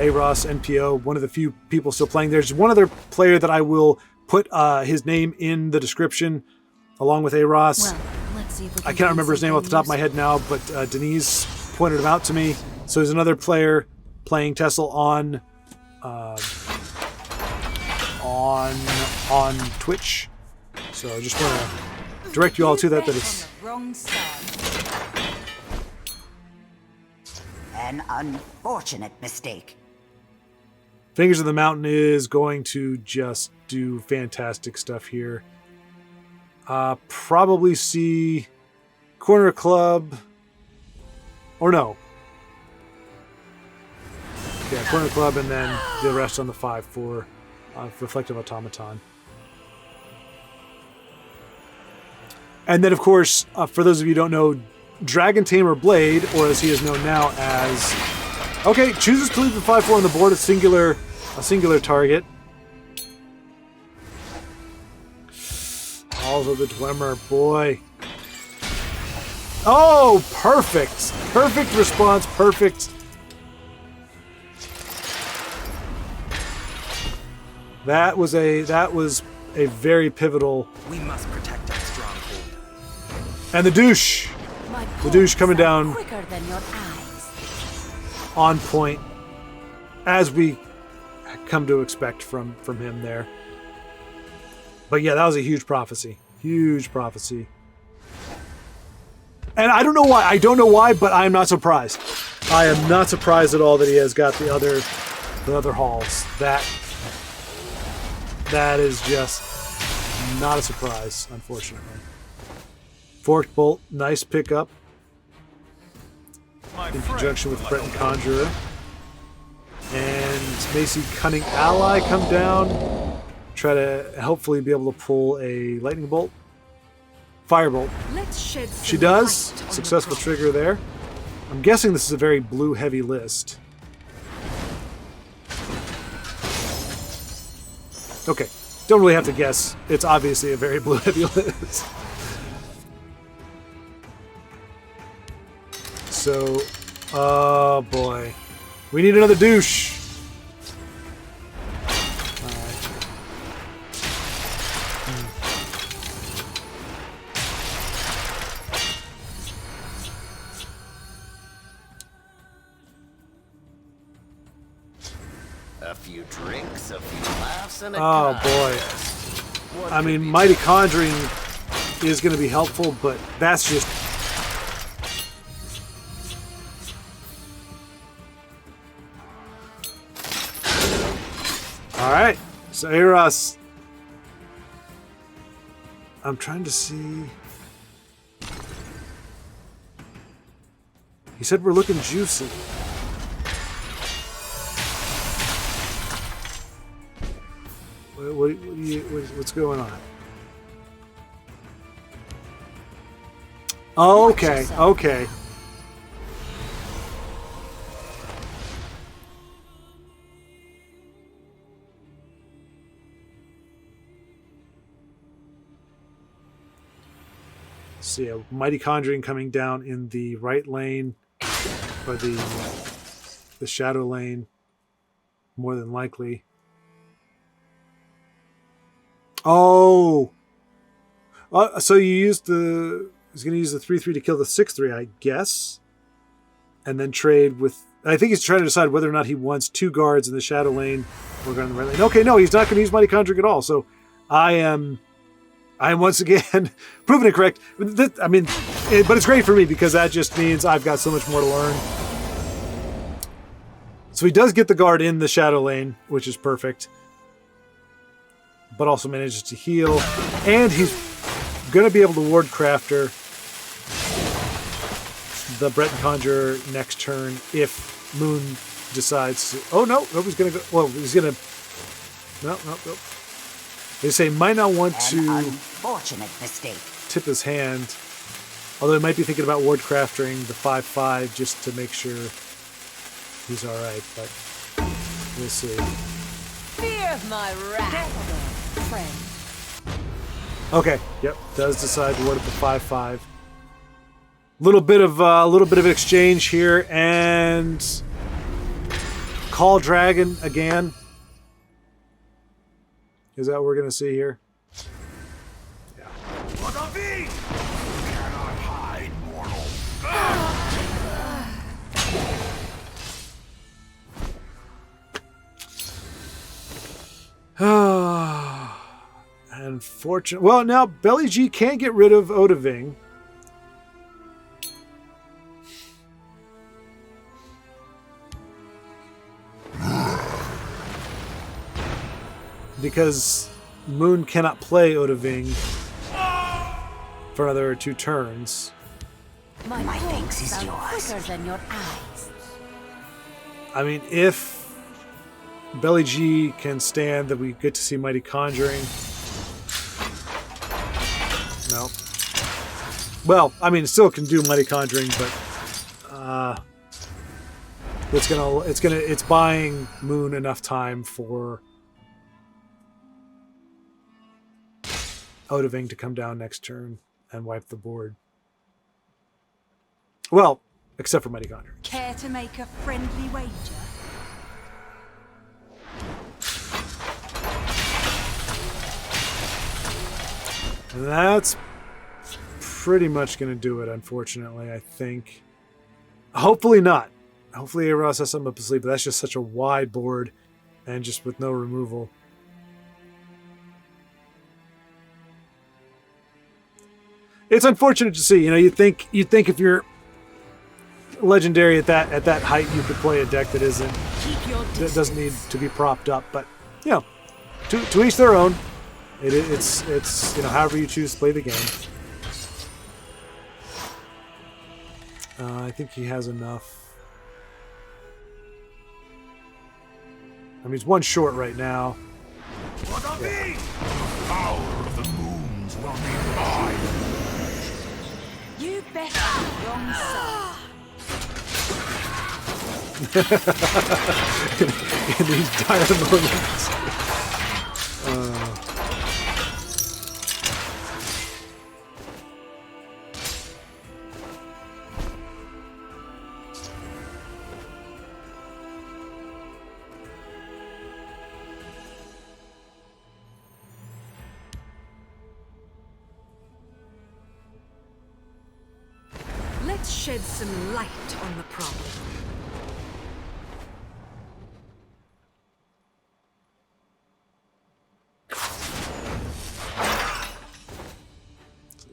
Aros NPO, one of the few people still playing. There's one other player that I will put his name in the description along with Aros. Well, let's see if we can I can't remember his name off the top of my head now, but Denise pointed him out to me. So there's another player playing TESL on Twitch. So I just want to direct you all to that. That it's wrong side. An unfortunate mistake. Fingers of the Mountain is going to just do fantastic stuff here. Probably see Corner Club, or no. Yeah, Corner Club, and then the rest on the 5 for Reflective Automaton. And then, of course, for those of you who don't know, Dragon Tamer Blade, or as he is known now as... Okay, chooses to leave the 5/4 on the board, a singular target. Also the Dwemer, boy. Oh, perfect. Perfect response, perfect. That was a very pivotal. We must protect our stronghold. And the douche. My The douche pulses coming are down quicker than your eyes. on point, as we come to expect from him there. But yeah, that was a huge prophecy. Huge prophecy. And I don't know why. I don't know why, but I am not surprised. I am not surprised at all that he has got the other halls. That is just not a surprise, unfortunately. Forked Bolt, nice pickup in conjunction with Breton Conjurer. And Macy Cunning Ally come down. Try to hopefully be able to pull a Lightning Bolt. Firebolt. Let's shed some She does. light on the Successful problem. trigger there. I'm guessing this is a very blue heavy list. Okay. Don't really have to guess. It's obviously a very blue heavy list. So, oh boy. We need another douche. A few drinks, a few laughs, and a Oh boy. I mean, Mighty Conjuring is going to be helpful, but that's just... Alright, so Eros. I'm trying to see... He said we're looking juicy. What's going on? Oh, okay, okay. See a Mighty Conjuring coming down in the right lane, or the shadow lane, more than likely. Oh, so you used he's going to use the 3/3 to kill the 6/3, I guess, and then trade with. I think he's trying to decide whether or not he wants 2 guards in the shadow lane or guard in the right lane. Okay, no, he's not going to use Mighty Conjuring at all. So I am once again proven it correct. I mean, but it's great for me because that just means I've got so much more to learn. So he does get the guard in the shadow lane, which is perfect. But also manages to heal. And he's going to be able to Ward Crafter the Breton Conjurer next turn if Moon decides to... Oh, no. Nobody's going to go... Well, he's going to... No. They say might not want An to unfortunate mistake. tip his hand. Although he might be thinking about Ward Crafting the 5/5 just to make sure he's all right. But we'll see. Fear my wrath, friend. Okay. Yep. Does decide to ward up the 5/5. Little bit of exchange here, and Call Dragon again. Is that what we're gonna see here? Yeah. Cannot hide, mortal. Unfortunate. Well, now Belly G can get rid of Odaving. Because Moon cannot play Odaving for another 2 turns. My thanks is pulses are yours. quicker than your eyes. I mean, if Belly G can stand that we get to see Mighty Conjuring. No. Well, I mean, it still can do Mighty Conjuring, but it's buying Moon enough time for Odaving to come down next turn and wipe the board. Well, except for Mighty Conjuring. Care to make a friendly wager? And that's pretty much going to do it, unfortunately, I think. Hopefully not. Hopefully Ross has something up his sleeve, but that's just such a wide board and just with no removal. It's unfortunate to see. You know, you'd think if you're legendary at that height, you could play a deck that doesn't need to be propped up. But you know, to each their own. It's you know, however you choose to play the game. I think he has enough. I mean, he's one short right now. Look on me! Power of the moons will be mine. You bet your wrong side. In these dire moments. Let's shed some light on the problem.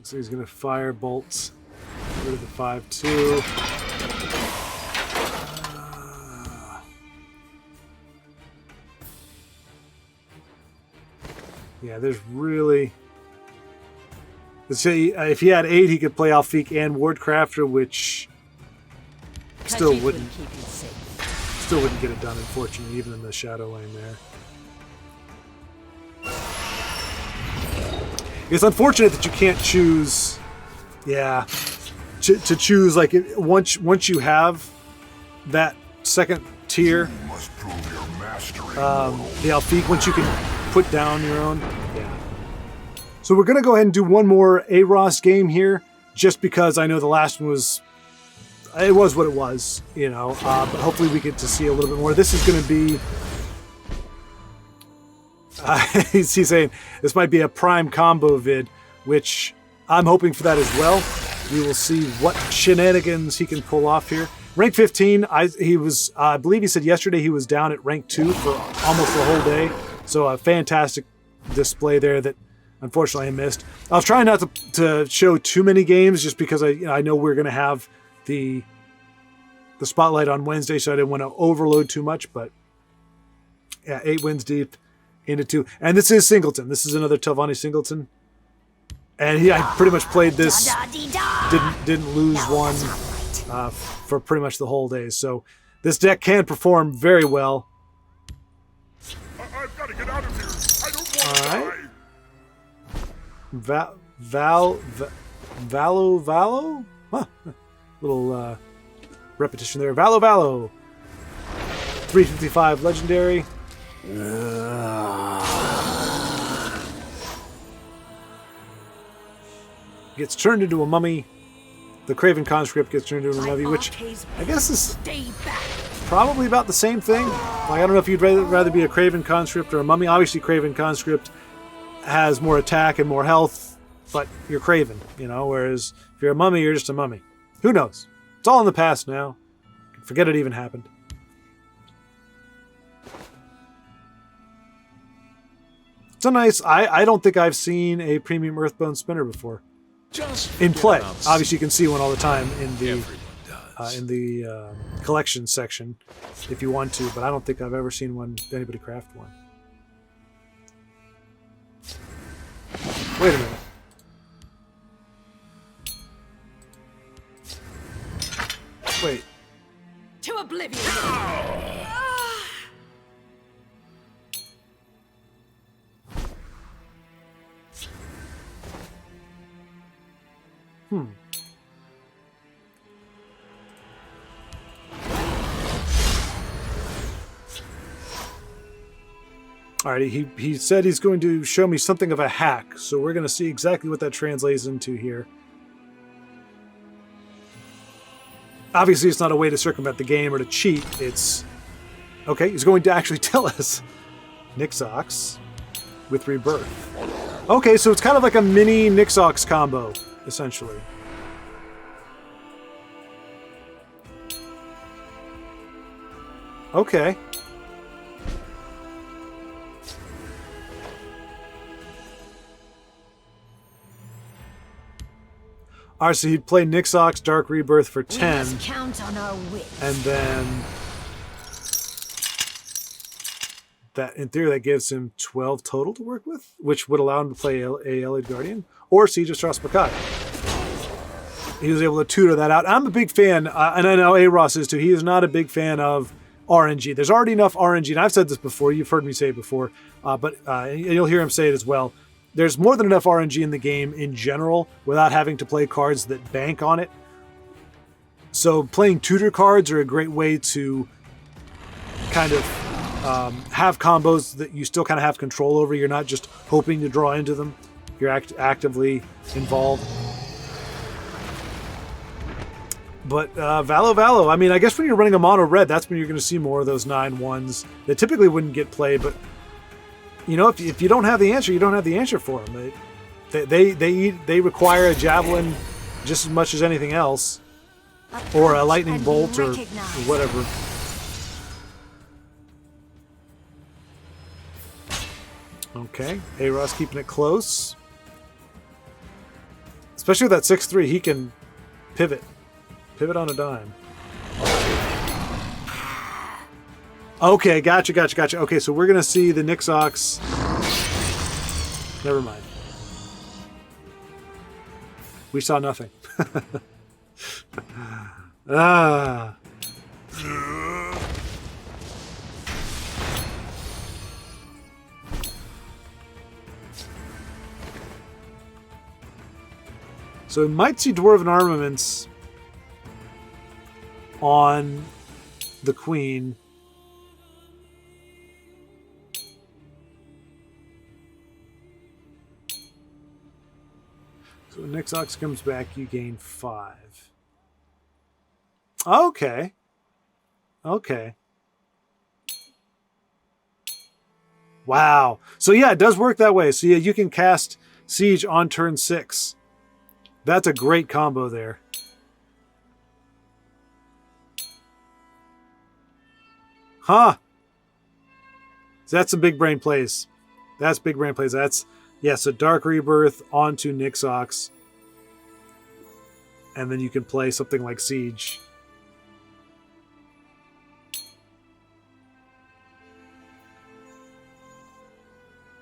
So he's going to fire bolts. Get rid of the 5-2. Yeah, there's really... Let's say if he had 8, he could play Alfiq and Wardcrafter, which still wouldn't get it done, unfortunately, even in the shadow lane there. It's unfortunate that you can't choose, to choose like once you have that second tier, the Alfiq, once you can put down your own. Yeah. So we're gonna go ahead and do one more AROS game here, just because I know the last one was what it was, you know. But hopefully we get to see a little bit more. This is gonna be. He's saying this might be a prime combo vid, which I'm hoping for that as well. We will see what shenanigans he can pull off here. Rank 15, I believe he said yesterday he was down at rank 2 for almost the whole day. So a fantastic display there that unfortunately I missed. I was trying not to show too many games just because I know we're going to have the spotlight on Wednesday, so I didn't want to overload too much. But yeah, 8 wins deep. Into 2, and this is Singleton. This is another Telvanni Singleton, and I pretty much played this. Didn't lose one for pretty much the whole day. So this deck can perform very well. I've got to get out of here. I don't want to die. Valo. Huh. Little repetition there. Valo. 355 legendary. Gets turned into a mummy. The Craven Conscript gets turned into a mummy, which I guess is probably about the same thing. Like, I don't know if you'd rather be a Craven Conscript or a mummy. Obviously, Craven Conscript has more attack and more health, but you're Craven, you know, whereas if you're a mummy, you're just a mummy. Who knows? It's all in the past now. Forget it even happened. It's a nice... I don't think I've seen a premium Earthbone Spinner before. Just in play. else. Obviously, you can see one all the time in the collection section if you want to, but I don't think I've ever seen anybody craft one. Wait a minute. Wait. To oblivion. Alright, he said he's going to show me something of a hack, so we're going to see exactly what that translates into here. Obviously, it's not a way to circumvent the game or to cheat. It's... Okay, he's going to actually tell us. Nixox with Rebirth. Okay, so it's kind of like a mini Nixox combo. essentially. Okay. All right, so he'd play Nixox Dark Rebirth for 10. We must count on our wits. And then that, in theory, that gives him 12 total to work with, which would allow him to play a Elite Guardian or Siege of Strasbourg. He was able to tutor that out. I'm a big fan, and I know A-Ross is too. He is not a big fan of RNG. There's already enough RNG, and I've said this before. You've heard me say it before, but you'll hear him say it as well. There's more than enough RNG in the game in general without having to play cards that bank on it. So playing tutor cards are a great way to kind of have combos that you still kind of have control over. You're not just hoping to draw into them. You're actively involved. But Valo, I mean, I guess when you're running a mono red, that's when you're going to see more of those 9/1s that typically wouldn't get played. But you know, if you don't have the answer, you don't have the answer for them. They require a javelin just as much as anything else, or a lightning bolt, or whatever. Okay, A-Ross keeping it close, especially with that 6/3. He can pivot on a dime. Okay, gotcha. Okay, so we're going to see the Nixox. Never mind. We saw nothing. Ah. So we might see Dwarven Armaments on the Queen. So when Nixox comes back, you gain 5. Okay. Wow. So yeah, it does work that way. So yeah, you can cast Siege on turn 6. That's a great combo there. Huh. That's some big brain plays. That's big brain plays. That's, yeah, so Dark Rebirth onto Nixox. And then you can play something like Siege.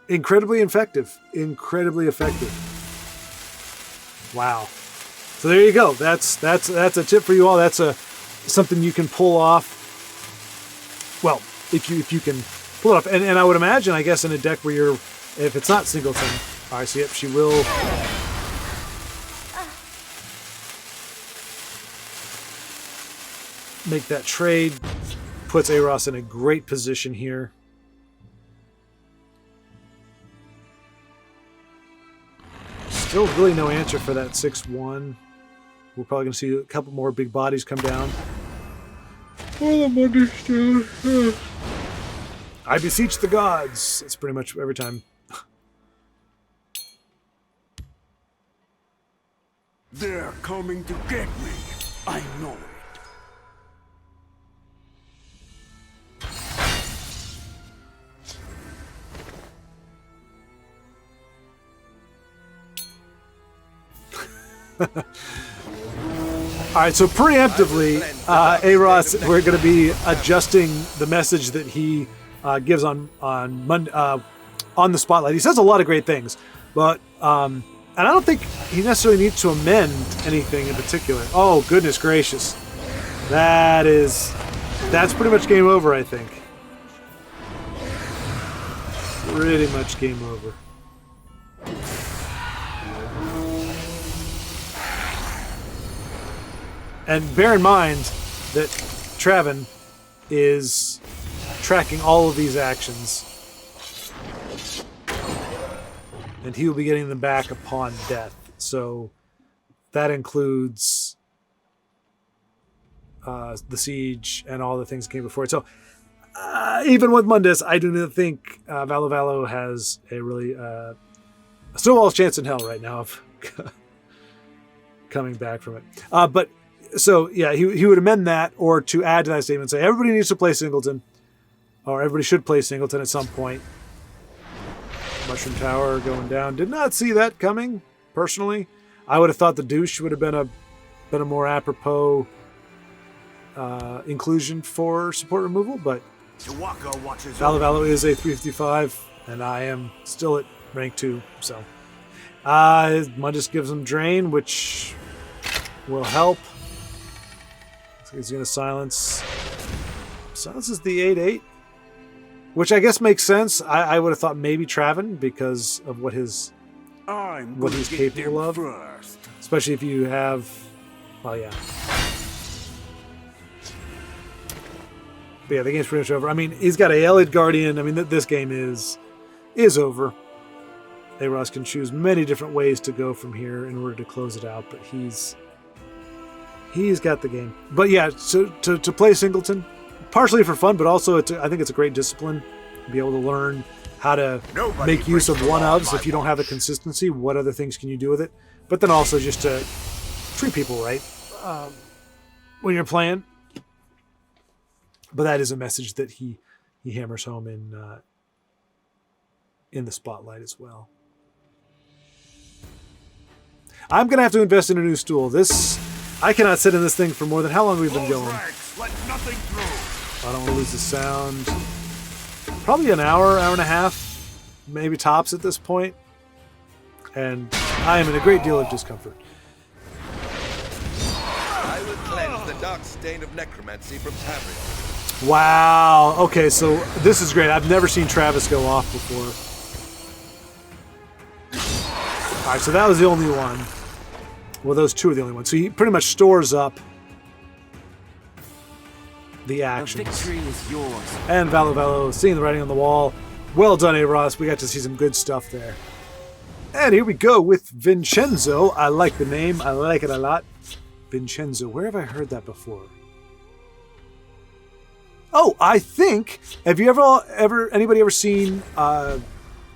Incredibly effective. Incredibly effective. Wow. So there you go. That's a tip for you all. That's something you can pull off. Well, if you can pull it off. And I would imagine, I guess, in a deck where if it's not singleton. All right, so yep, she will. Make that trade. Puts A-Ross in a great position here. Still really no answer for that 6/1. We're probably going to see a couple more big bodies come down. All the money's down. I beseech the gods. It's pretty much every time. They're coming to get me. I know it. All right, so preemptively, A-Ross, we're going to be adjusting the message that he gives on Monday, on the spotlight. He says a lot of great things, but and I don't think he necessarily needs to amend anything in particular. Oh, goodness gracious. That's pretty much game over, I think. Pretty much game over. And bear in mind that Traven is tracking all of these actions. And he will be getting them back upon death. So that includes the siege and all the things that came before it. So even with Mundus, I do not think Valo has a really snowball's chance in hell right now of coming back from it. But so yeah, he would amend that, or to add to that statement, say everybody needs to play Singleton, or everybody should play Singleton at some point. Mushroom Tower going down. Did not see that coming, personally. I would have thought the douche would have been a more apropos inclusion for support removal, but Valo is a 355, and I am still at rank 2, so. Midas gives him Drain, which will help. So he's going to silence. Silences the 8-8. Which I guess makes sense. I would have thought maybe Traven because of what he's capable of. Especially if you have, well, yeah. But yeah, the game's pretty much over. I mean, he's got a Elid Guardian. I mean, this game is over. Aros can choose many different ways to go from here in order to close it out, but he's got the game. But yeah, so to play Singleton, partially for fun, but also I think it's a great discipline to be able to learn how to make use of one-ofs if you don't have the consistency. What other things can you do with it? But then also just to treat people right when you're playing. But that is a message that he hammers home in the spotlight as well. I'm going to have to invest in a new stool. I cannot sit in this thing for more than how long we've been going. Let nothing through. I don't want to lose the sound. Probably an hour and a half, maybe tops at this point. And I am in a great deal of discomfort. I will cleanse the dark stain of necromancy from Carrion. Wow. Okay, so this is great. I've never seen Travis go off before. All right, so that was the only one. Well, those two are the only ones. So he pretty much stores up the actions. The victory is yours. And Valo, seeing the writing on the wall. Well done, Aros. We got to see some good stuff there. And here we go with Vincenzo. I like the name. I like it a lot. Vincenzo. Where have I heard that before? Oh, I think. Have you anybody ever seen a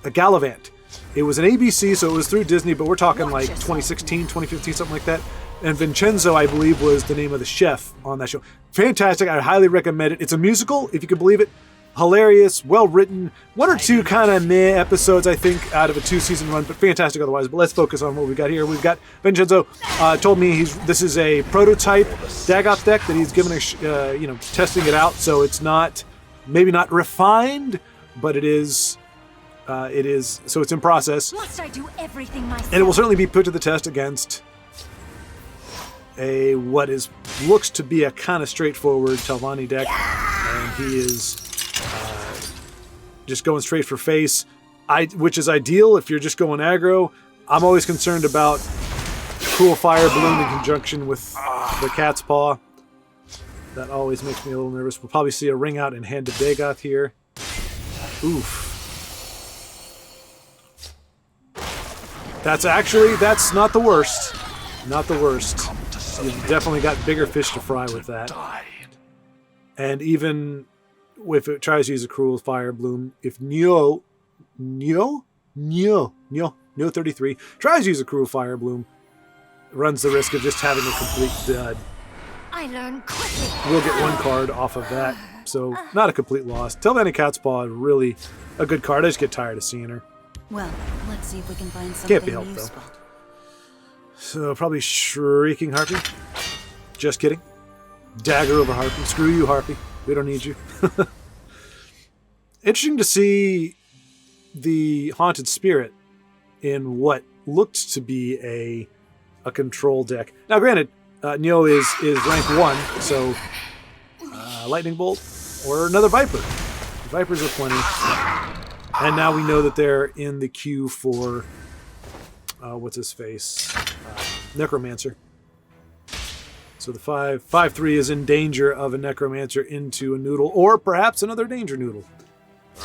Gallivant? It was an ABC, so it was through Disney, but we're talking like 2016, 2015, something like that. And Vincenzo, I believe, was the name of the chef on that show. Fantastic. I highly recommend it. It's a musical, if you can believe it. Hilarious, well-written. One or two kind of meh episodes, I think, out of a 2-season run, but fantastic otherwise. But let's focus on what we got here. We've got Vincenzo told me this is a prototype Dagoth deck that he's given testing it out. So it's maybe not refined, but it is. So it's in process. Must I do everything myself? And it will certainly be put to the test against looks to be a kind of straightforward Telvanni deck. And he is just going straight for face, which is ideal if you're just going aggro. I'm always concerned about Cruel Fire Balloon in conjunction with the Cat's Paw. That always makes me a little nervous. We'll probably see a Ring Out and Hand to Dagoth here. Oof. That's not the worst. Not the worst. You've definitely got bigger fish to fry with that. And even if it tries to use a Cruel Fire Bloom, if Nyo 33 tries to use a Cruel Fire Bloom, runs the risk of just having a complete dud. I learn quickly. We'll get one card off of that, so not a complete loss. Telvanni Cat's Paw is really a good card. I just get tired of seeing her. Well, let's see if we can find something Can't be helped, useful. though. So probably Shrieking Harpy. Just kidding. Dagger over Harpy. Screw you, Harpy. We don't need you. Interesting to see the Haunted Spirit in what looked to be a control deck. Now, granted, Neo is rank 1, so Lightning Bolt or another Viper. Vipers are plenty. And now we know that they're in the queue for, what's his face? Necromancer. So the 5/3 is in danger of a Necromancer into a Noodle, or perhaps another Danger Noodle.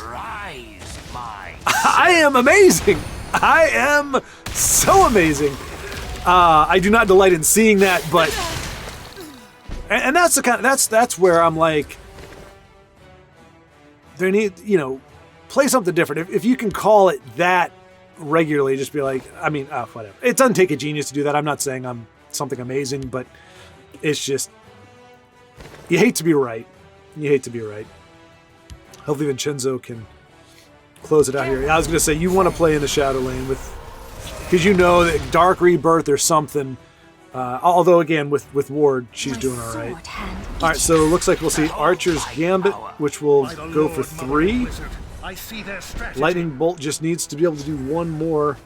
Rise, my. I am amazing! I am so amazing! I do not delight in seeing that, but... And that's the kind of, that's where I'm like... There need, play something different. If you can call it that regularly, just be like, whatever. It doesn't take a genius to do that. I'm not saying I'm something amazing, but it's just, you hate to be right. You hate to be right. Hopefully Vincenzo can close it out here. I was going to say, you want to play in the shadow lane with, because you know that Dark Rebirth or something. Although again, with Ward, she's doing all right. All right, so it looks like we'll see Archer's Gambit, which will go for 3. Lightning Bolt just needs to be able to do one more.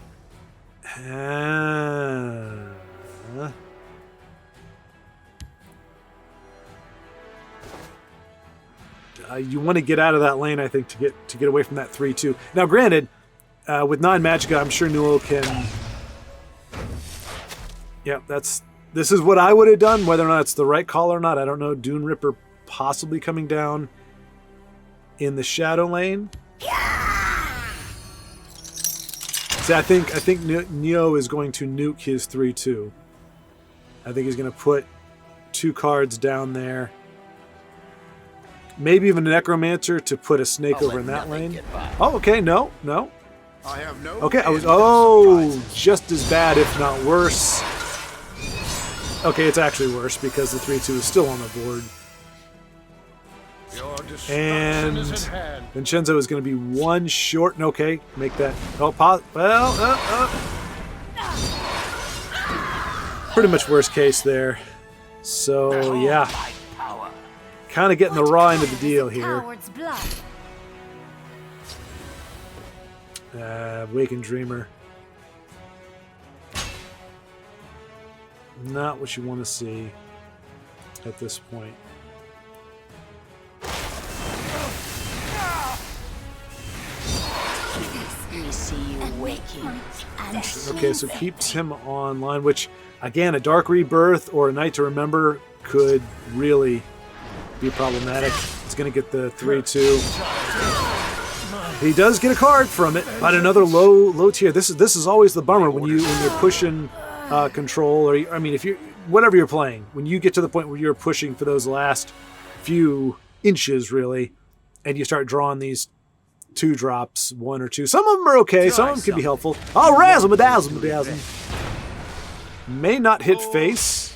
You want to get out of that lane, I think, to get away from that 3-2. Now, granted, with 9 Magicka, I'm sure Newell can. Yeah, this is what I would have done. Whether or not it's the right call or not, I don't know. Dune Ripper possibly coming down in the shadow lane. See, I think Neo is going to nuke his 3-2. I think he's going to put 2 cards down there. Maybe even a Necromancer to put a snake over in that lane. Oh, okay, no. I have no Okay, just as bad, if not worse. Okay, it's actually worse because the 3-2 is still on the board. And Vincenzo is going to be 1 short. Okay, make that. Pretty much worst case there. So, yeah. Kind of getting the raw end of the deal here. Wakened Dreamer. Not what you want to see at this point. We see you waking. Okay, so keeps him online, which, again, a Dark Rebirth or a Night to Remember could really be problematic. It's going to get the 3-2. He does get a card from it, but another low tier. This is always the bummer when you're pushing control, or I mean, if you whatever you're playing, when you get to the point where you're pushing for those last few inches, really, and you start drawing these 2 drops, 1 or 2. Some of them are okay. Some of them can be helpful. Oh, razzle, dazzle. May not hit face.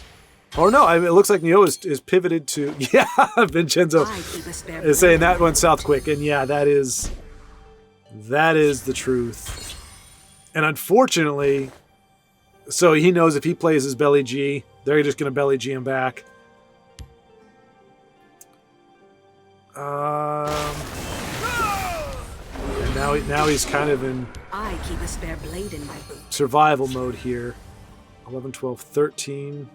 Or no, I mean, it looks like Neo is pivoted to, yeah, Vincenzo is saying that went south quick. And yeah, that is the truth. And unfortunately, so he knows if he plays his belly G, they're just going to belly G him back. And now he's kind of in I keep a spare blade in my boot. Survival mode here. 11, 12, 13.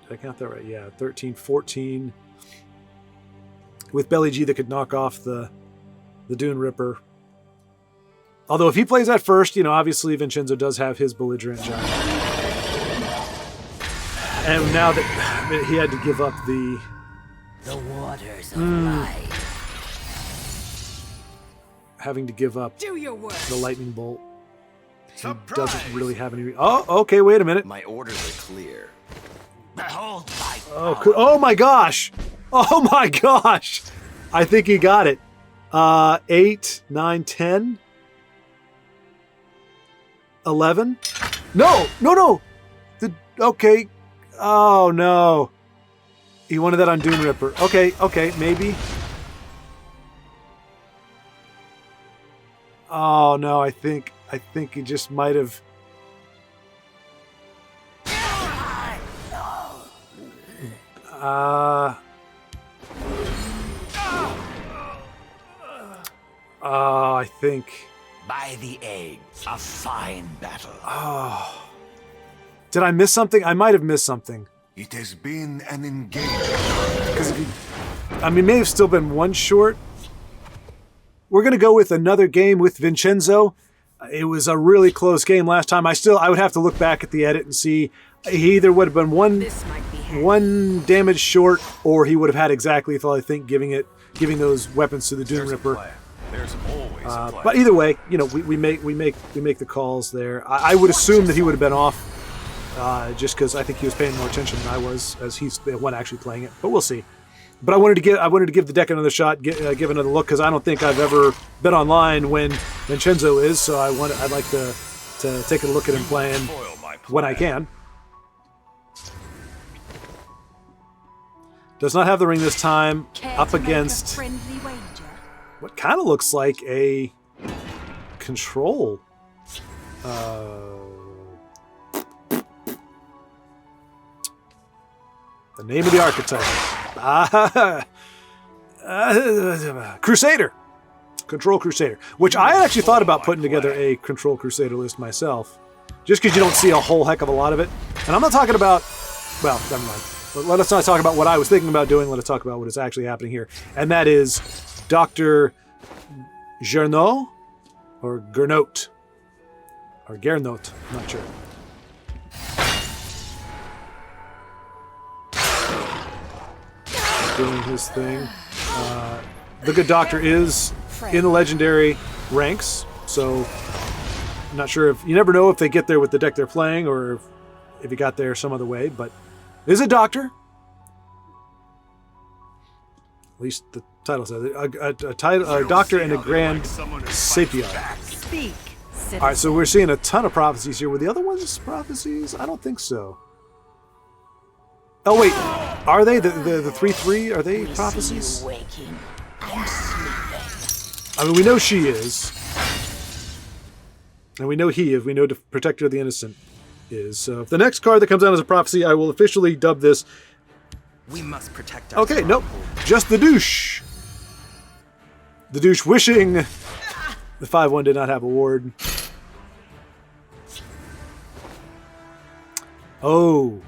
Did I count that right? Yeah, 13, 14. With Belly G that could knock off the Dune Ripper. Although if he plays that first, obviously Vincenzo does have his belligerent giant. And now that he had to give up the waters of life. Having to give up the lightning bolt. He doesn't really have any. Oh, okay. Wait a minute. My orders are clear. Behold my Oh my gosh! Oh my gosh! I think he got it. 8, 9, 10, 11. No. Okay. Oh no. He wanted that on Dune Ripper. Okay, maybe. Oh no, I think he just might have. I think. By the egg, a fine battle. Oh. Did I miss something? I might have missed something. It has been an engagement. Because may have still been 1 short. We're going to go with another game with Vincenzo. It was a really close game last time. I would have to look back at the edit and see. He either would have been one damage short, or he would have had exactly I think, giving those weapons to the Dune Ripper. There's always a plan. But either way, we make the calls there. I would assume that he would have been off, just because I think he was paying more attention than I was, as he's the one actually playing it. But we'll see. But I wanted to give the deck another shot, give another look, because I don't think I've ever been online when Vincenzo is. So I'd like to take a look at him playing when I can. Does not have the ring this time. Care Up to make a against friendly wager? what kind of looks like a control. The name of the archetype. Crusader. Control Crusader. Which I actually thought about putting together a Control Crusader list myself. Just because you don't see a whole heck of a lot of it. And I'm not talking about... Well, never mind. Let us not talk about what I was thinking about doing. Let us talk about what is actually happening here. And that is Dr. Jano or Gernot. Or Gernot. I'm not sure. Doing his thing. The good doctor is in the legendary ranks, so I'm not sure if you never know if they get there with the deck they're playing or if he got there some other way, but is a doctor. At least the title says it. A doctor and a grand sapient. Speak, citizen. All right, so we're seeing a ton of prophecies here. Were the other ones prophecies? I don't think so. Oh wait, are they the 3/3? Are they prophecies? Waking and sleeping. I mean, we know she is, and we know he is. We know the Protector of the Innocent is. So if the next card that comes out as a prophecy, I will officially dub this. We must protect our Okay, nope, just the douche. The douche wishing the 5/1 did not have a ward. Oh.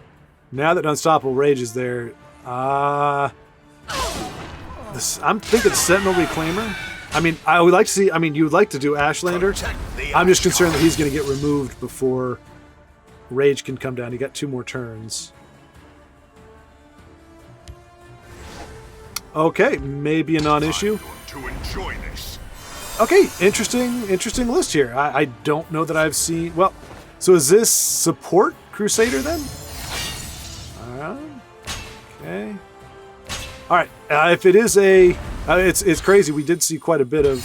Now that Unstoppable Rage is there, I'm thinking Sentinel Reclaimer. I mean, I would like to see, you would like to do Ashlander. I'm just concerned that he's going to get removed before Rage can come down. He got 2 more turns. Okay, maybe a non-issue. To enjoy this. Okay, interesting list here. I don't know that I've seen, well, so is this support Crusader then? Okay. All right. If it is it's crazy. We did see quite a bit of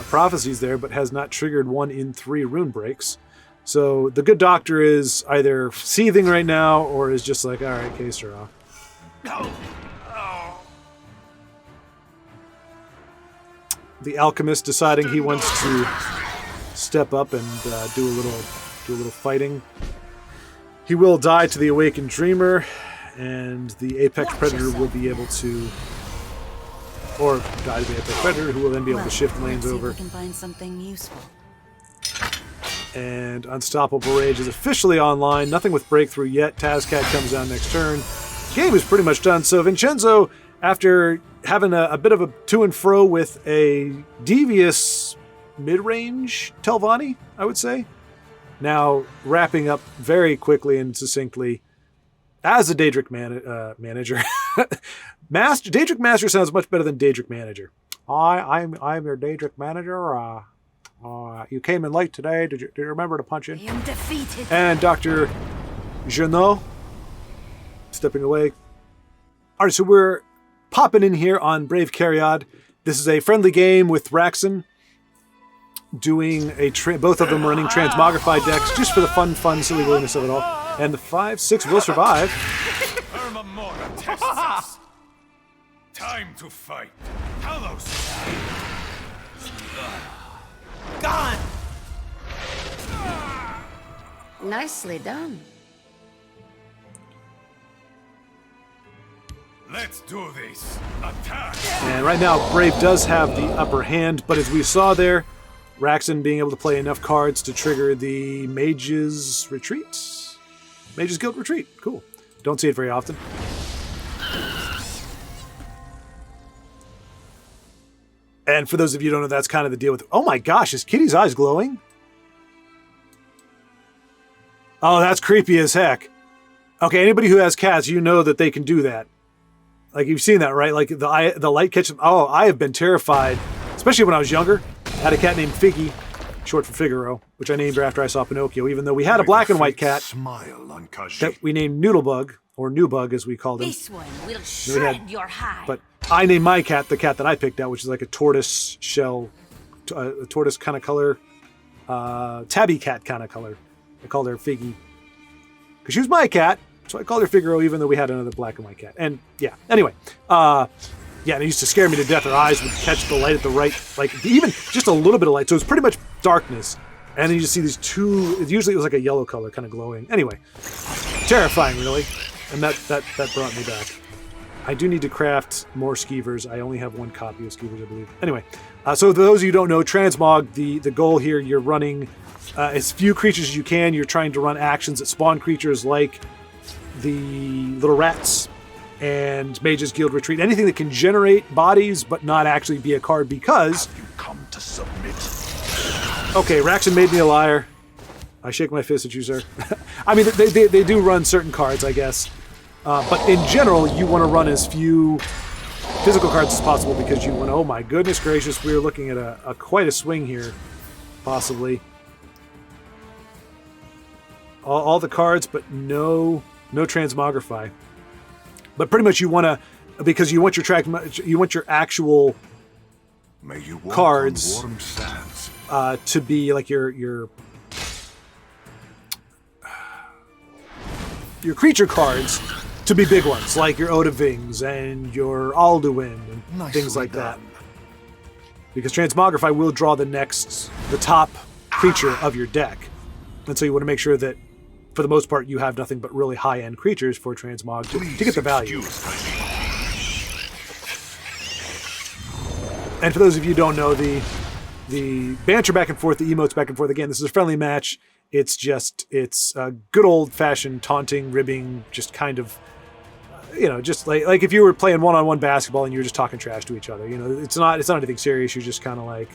prophecies there, but has not triggered 1 in 3 rune breaks. So the good doctor is either seething right now or is just like, all right, case her off. The alchemist deciding he wants to step up and do a little fighting. He will die to the Awakened Dreamer, and the Apex Predator will be able to, or die to the Apex Predator, who will then be able to shift lanes over. We can find something useful. And Unstoppable Rage is officially online. Nothing with Breakthrough yet. Tazcat comes down next turn. Game is pretty much done. So Vincenzo, after having a bit of a to and fro with a devious mid-range Telvanni, I would say, now wrapping up very quickly and succinctly as a Daedric manager. Daedric Master sounds much better than Daedric Manager. I'm your Daedric Manager. You came in late today. Did you remember to punch in? I am defeated. And Dr. Jano stepping away. All right, so we're popping in here on Brave Carrion. This is a friendly game with Raxson. Doing both of them running transmogrified decks just for the fun, silly willingness of it all. And the 5/6 will survive. Irma Mora tests us. Time to fight. Talos. Gone! Nicely done. Let's do this. Attack. And right now, Brave does have the upper hand, but as we saw there, Raxson being able to play enough cards to trigger the Mage's Retreat. Mage's Guild Retreat. Cool. Don't see it very often. And for those of you who don't know, that's kind of the deal with... Oh my gosh, is Kitty's eyes glowing? Oh, that's creepy as heck. Okay, anybody who has cats, you know that they can do that. Like, you've seen that, right? Like, the light catches... Oh, I have been terrified, especially when I was younger. I had a cat named Figgy, short for Figaro, which I named her after I saw Pinocchio, even though we had a black and white cat that we named Noodlebug, or Newbug as we called him. This one will shred your hide. But I named my cat the cat that I picked out, which is like a tortoise shell, a tortoise kind of color, tabby cat kind of color. I called her Figgy. Because she was my cat, So I called her Figaro even though we had another black and white cat. And yeah, anyway. Yeah, and it used to scare me to death. Her eyes would catch the light at the right, like even just a little bit of light. So it was pretty much darkness. And then you just see these two, usually it was like a yellow color, kind of glowing. Anyway, terrifying really. And that brought me back. I do need to craft more skeevers. I only have one copy of skeevers, I believe. Anyway, so those of you who don't know, transmog, the goal here, you're running as few creatures as you can. You're trying to run actions that spawn creatures like the little rats and Mage's Guild Retreat. Anything that can generate bodies but not actually be a card because... Have you come to submit? Okay, Raxson made me a liar. I shake my fist at you, sir. I mean, they do run certain cards, I guess. But in general, you want to run as few physical cards as possible because you want to... Oh my goodness gracious, we're looking at a quite a swing here, possibly. All the cards, but no transmogrify. But pretty much you want to... Because you want your actual cards to be like your creature cards to be big ones, like your Odavings and your Alduin and things like that. Because Transmogrify will draw the top creature of your deck. And so you want to make sure that, for the most part, you have nothing but really high-end creatures for Transmog to get the value. And for those of you who don't know, the banter back and forth, the emotes back and forth, again, this is a friendly match. It's a good old-fashioned taunting, ribbing, just kind of, just like if you were playing one-on-one basketball and you were just talking trash to each other. It's not anything serious. You're just kind of like,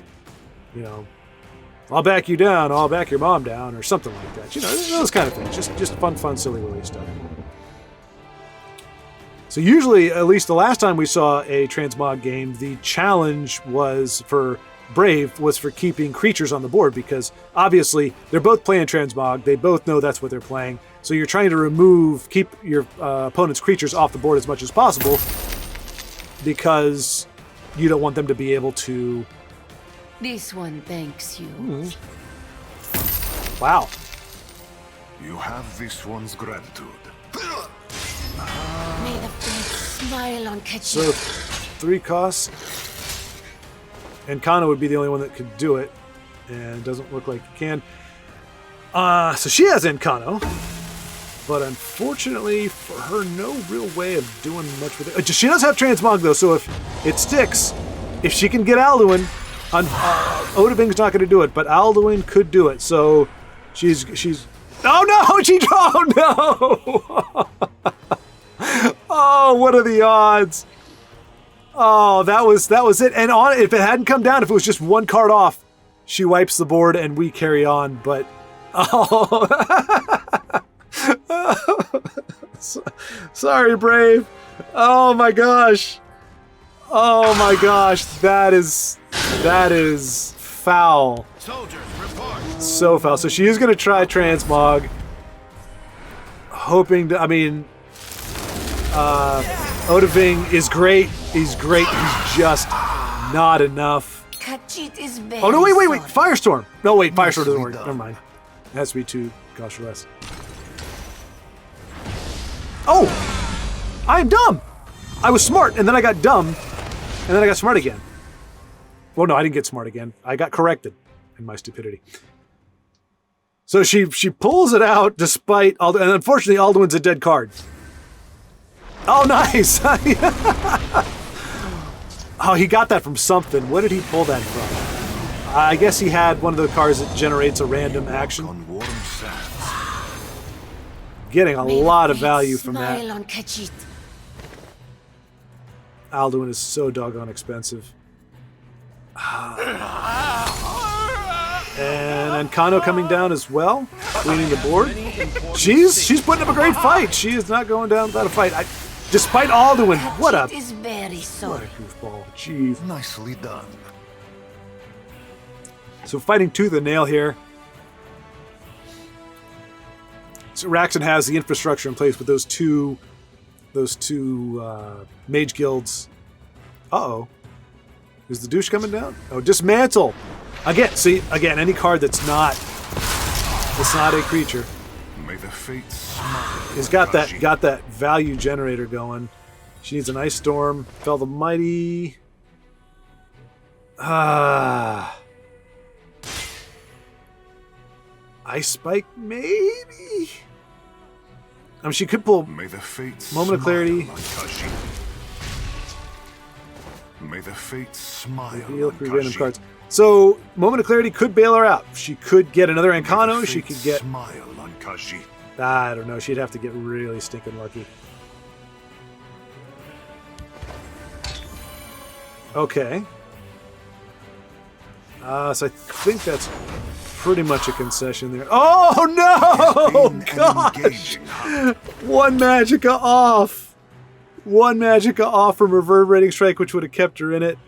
I'll back you down, I'll back your mom down, or something like that. Those kind of things. Just fun, silly, willy stuff. So usually, at least the last time we saw a transmog game, the challenge was for Brave was for keeping creatures on the board because obviously they're both playing transmog. They both know that's what they're playing. So you're trying to keep your opponent's creatures off the board as much as possible because you don't want them to be able to... This one thanks you. Wow. You have this one's gratitude. May the fates smile on Ketchy. So 3 costs. And Kano would be the only one that could do it. And it doesn't look like he can. So she has Encano. But unfortunately for her, no real way of doing much with it. She does have Transmog though, so if it sticks, if she can get Alduin, Odaving's not going to do it, but Alduin could do it. So she's oh no! Oh, what are the odds? Oh, that was it. And if it hadn't come down, if it was just one card off, she wipes the board and we carry on. But sorry, Brave. Oh my gosh. That is foul. Soldiers, report. So foul. So she is going to try Transmog, hoping to. I mean, Odaving is great. He's great. He's just not enough. Oh no! Wait! Firestorm. No, wait. Firestorm doesn't work. Never mind. It has to be 2 cost or less. Oh! I am dumb. I was smart, and then I got dumb, and then I got smart again. Well, no, I didn't get smart again. I got corrected in my stupidity. So she pulls it out despite and unfortunately Alduin's a dead card. Oh, nice! Oh, he got that from something. What did he pull that from? I guess he had one of the cards that generates a random action. Getting a lot of value from that. Alduin is so doggone expensive. And Encano coming down as well, cleaning the board. She's putting up a great fight. She is not going down without a fight. Despite Alduin, what a goofball. Jeez. Nicely done. So fighting tooth and nail here. So Raxson has the infrastructure in place with those two mage guilds. Uh-oh. Is the douche coming down? Oh, dismantle. Again, any card that's not a creature. May the fates smile. He's got that value generator going. She needs an ice storm. Fell the mighty. Ice spike, maybe. I mean, she could pull May the fates Moment of Clarity. May the fates smile. Reveal 3 random cards. So Moment of Clarity could bail her out. She could get another Ancano. She could get. Smile on Kashi. I don't know. She'd have to get really stinking lucky. Okay. So I think that's pretty much a concession there. Oh no! Gosh! One Magicka off. One Magicka off from Reverberating Strike, which would have kept her in it.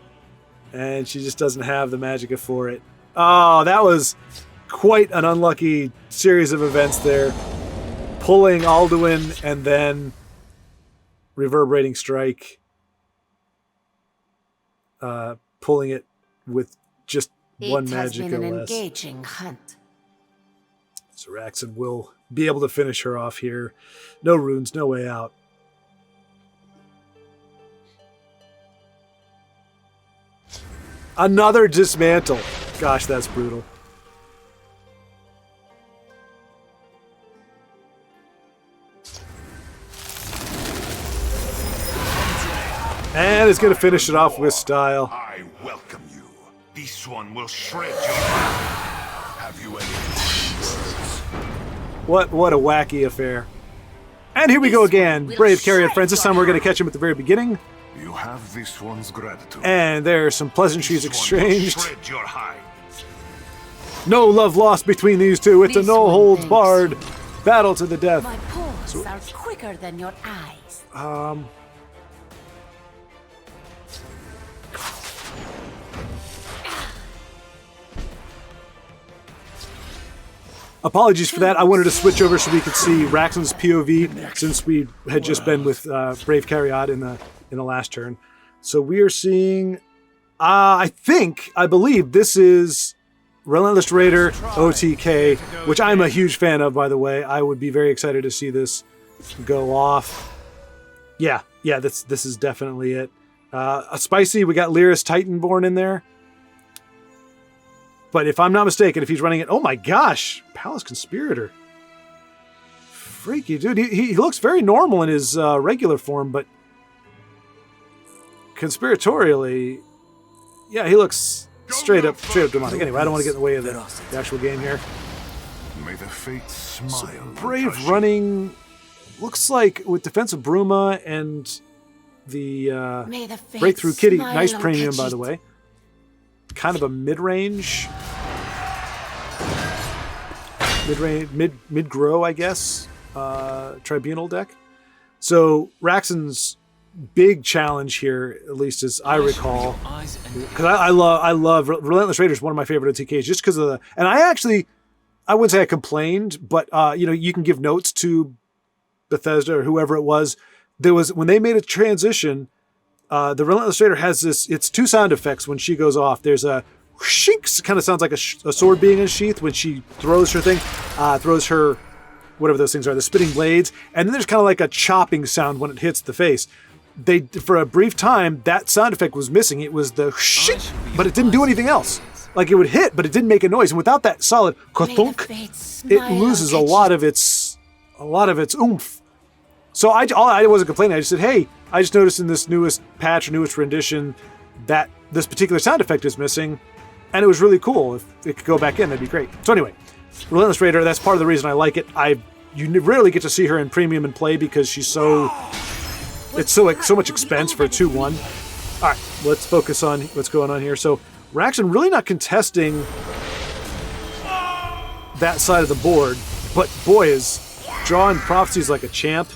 And she just doesn't have the Magicka for it. Oh, that was quite an unlucky series of events there. Pulling Alduin and then Reverberating Strike. Pulling it with just one It has Magicka been an less. engaging hunt. So Raxson will be able to finish her off here. No runes, no way out. Another dismantle. Gosh, that's brutal. And it's going to finish it off with style. I welcome you. This one will shred your Have you any words? What a wacky affair. And here we go again. Brave Carrion friends. This time we're going to catch him at the very beginning. You have this one's gratitude. And there's some pleasantries This one will exchanged. shred your hide. No love lost between these two. It's a This no one holds thinks. barred battle to the death. My paws are quicker than your eyes. Apologies for that. I wanted to switch over so we could see Raxson's POV since we had just been with Brave Carrion in the last turn. So we are seeing, I believe this is Relentless Raider OTK, which I'm a huge fan of, by the way. I would be very excited to see this go off. Yeah, this is definitely it. Spicy, we got Lyris Titanborn in there. But if I'm not mistaken, if he's running it... Oh my gosh! Palace Conspirator. Freaky, dude. He looks very normal in his regular form, but... Conspiratorially... Yeah, he looks straight up demonic. Anyway, I don't want to get in the way of the actual game here. May the fates smile. So on Brave Kashi. running... Looks like with Defensive Bruma and the May the fates Breakthrough Kitty, smile nice on premium, Kachi. by the way. Kind of a mid-range, mid-grow, I guess, Tribunal deck. So Raxson's big challenge here, at least as I recall, because I love Relentless Raider is one of my favorite OTKs just because of the, and I wouldn't say I complained, but you can give notes to Bethesda or whoever it was. There was, when they made a transition, the Relentless Raider has it's two sound effects when she goes off. There's a shink, kind of sounds like a sword being unsheathed when she throws her thing, throws her, whatever those things are, the spitting blades. And then there's kind of like a chopping sound when it hits the face. For a brief time, that sound effect was missing. It was the shink, but it didn't do anything else. Like it would hit, but it didn't make a noise. And without that solid kothunk, it loses a lot of its oomph. So I wasn't complaining. I just said, hey, I just noticed in this newest patch or newest rendition that this particular sound effect is missing, and it was really cool. If it could go back in, that'd be great. So anyway, Relentless Raider, that's part of the reason I like it. You rarely get to see her in premium and play because she's so much expense for a 2/1. All right, let's focus on what's going on here. So Raxson really not contesting that side of the board, but boy is drawing prophecies like a champ.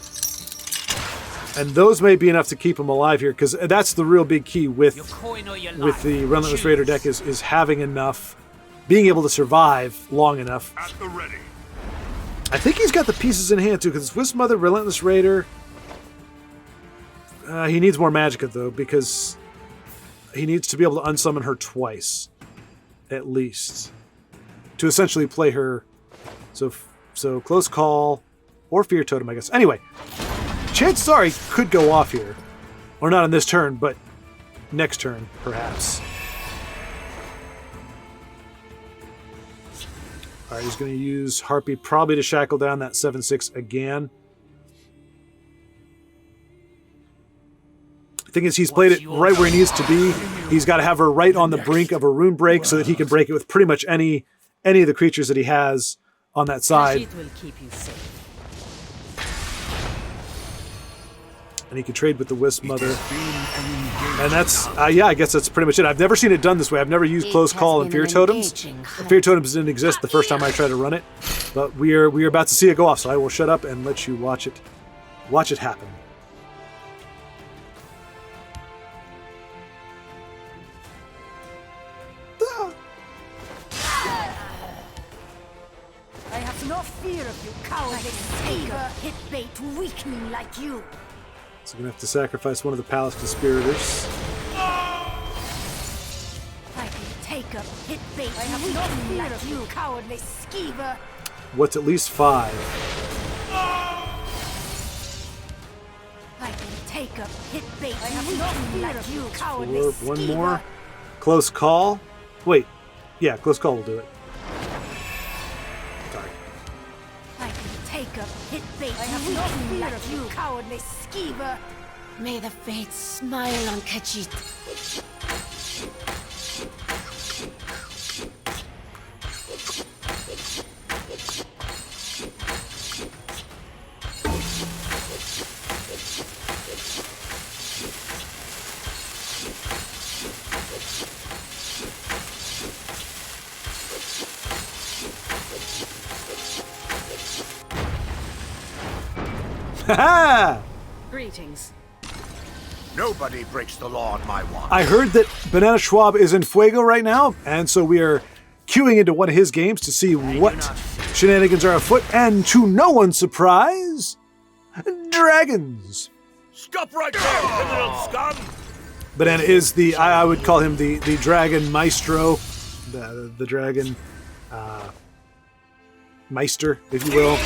And those may be enough to keep him alive here, because that's the real big key with the Relentless Raider deck is having enough, being able to survive long enough. At the ready. I think he's got the pieces in hand too, because it's Wisp Mother, Relentless Raider. He needs more Magicka though, because he needs to be able to unsummon her twice, at least, to essentially play her. So So close call or fear totem, I guess. Anyway, chances are he could go off here. Or not on this turn, but next turn, perhaps. All right, he's going to use Harpy probably to shackle down that 7/6 again. The thing is, he's played it right where he needs to be. He's got to have her right on the brink of a rune break so that he can break it with pretty much any of the creatures that he has on that side. It will keep you safe. And he can trade with the Wisp Mother. And that's, yeah, I guess that's pretty much it. I've never seen it done this way. I've never used Close Call and Fear Totems. Fear Totems didn't exist the first time I tried to run it. But we are about to see it go off, so I will shut up and let you watch it happen. I have no fear of you, cowardly saber, hit bait weakling like you. So we're going to have to sacrifice one of the Palace Conspirators. I can take a hit bait weakling like you, cowardly skeever. What's at least 5? I can take a hit bait weakling like you, cowardly Or skeever. one more. Close Call. Wait. Yeah, Close Call will do it. Sorry. I can take a hit bait weakling like you, cowardly skeever. May the fates smile on Khajiit. Ha-ha! Greetings. Nobody breaks the law on my watch. I heard that Banana Schwaaard is in Fuego right now, and so we are queuing into one of his games to see what shenanigans are afoot, and to no one's surprise, dragons. Stop right there, criminal scum! Banana is the, I would call him the dragon maestro, the dragon meister, if you will.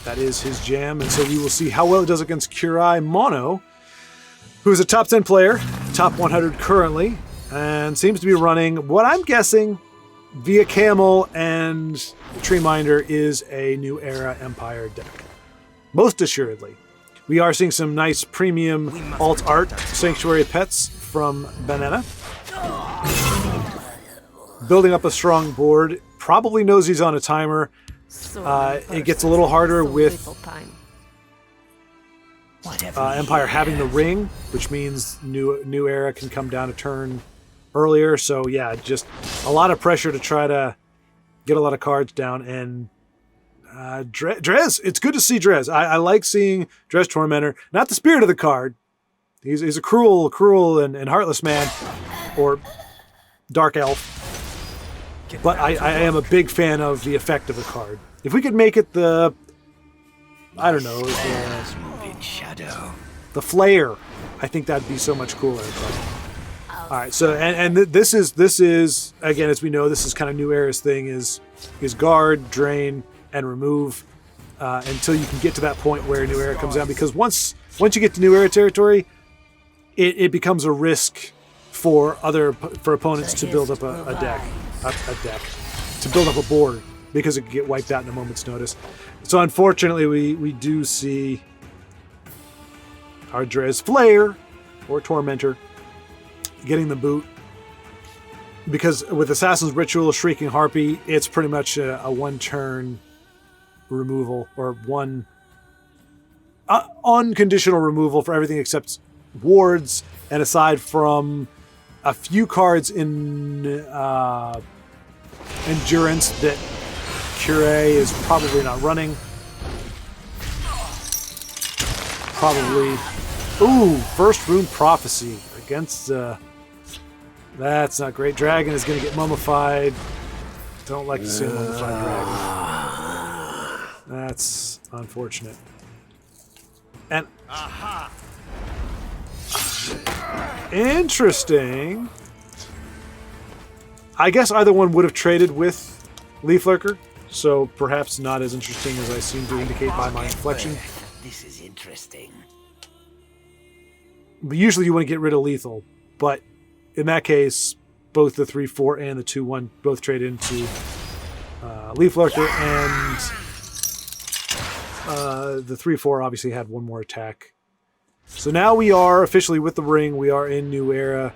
That is his jam, and so we will see how well it does against Kirai Mono, who is a top 10 player, top 100 currently, and seems to be running what I'm guessing via Camel and Treeminder is a New Era Empire deck. Most assuredly. We are seeing some nice premium alt art Sanctuary Pets from Banana. Building up a strong board. Probably knows he's on a timer. It gets a little harder with Empire having the ring, which means New Era can come down a turn earlier. So yeah, just a lot of pressure to try to get a lot of cards down. And Drez, it's good to see Drez. I like seeing Drez Tormentor. Not the spirit of the card. He's a cruel and heartless man, or dark elf. But I am a big fan of the effect of the card. If we could make it the, I don't know, the flare, I think that'd be so much cooler. But, all right, so and this is again, as we know, this is kind of New Era's thing is guard, drain, and remove until you can get to that point where New Era comes down. Because once you get to New Era territory, it becomes a risk for opponents to build up a deck, to build up a board, because it can get wiped out in a moment's notice. So unfortunately, we do see our Drez Flare or Tormentor getting the boot, because with Assassin's Ritual, Shrieking Harpy, it's pretty much a one-turn removal, or one unconditional removal for everything except wards, and aside from a few cards in Endurance that Kirai is probably not running. Probably. Ooh, first Rune Prophecy against... that's not great. Dragon is going to get mummified. Don't like to see a mummified dragon. That's unfortunate. And... interesting. I guess either one would have traded with Leaf Lurker. So perhaps not as interesting as I seem to indicate by my inflection. This is interesting. But usually you want to get rid of lethal, but in that case, both the 3-4 and the 2-1 both trade into Leaf Lurker, and the 3-4 obviously had one more attack. So now we are officially with the ring. We are in New Era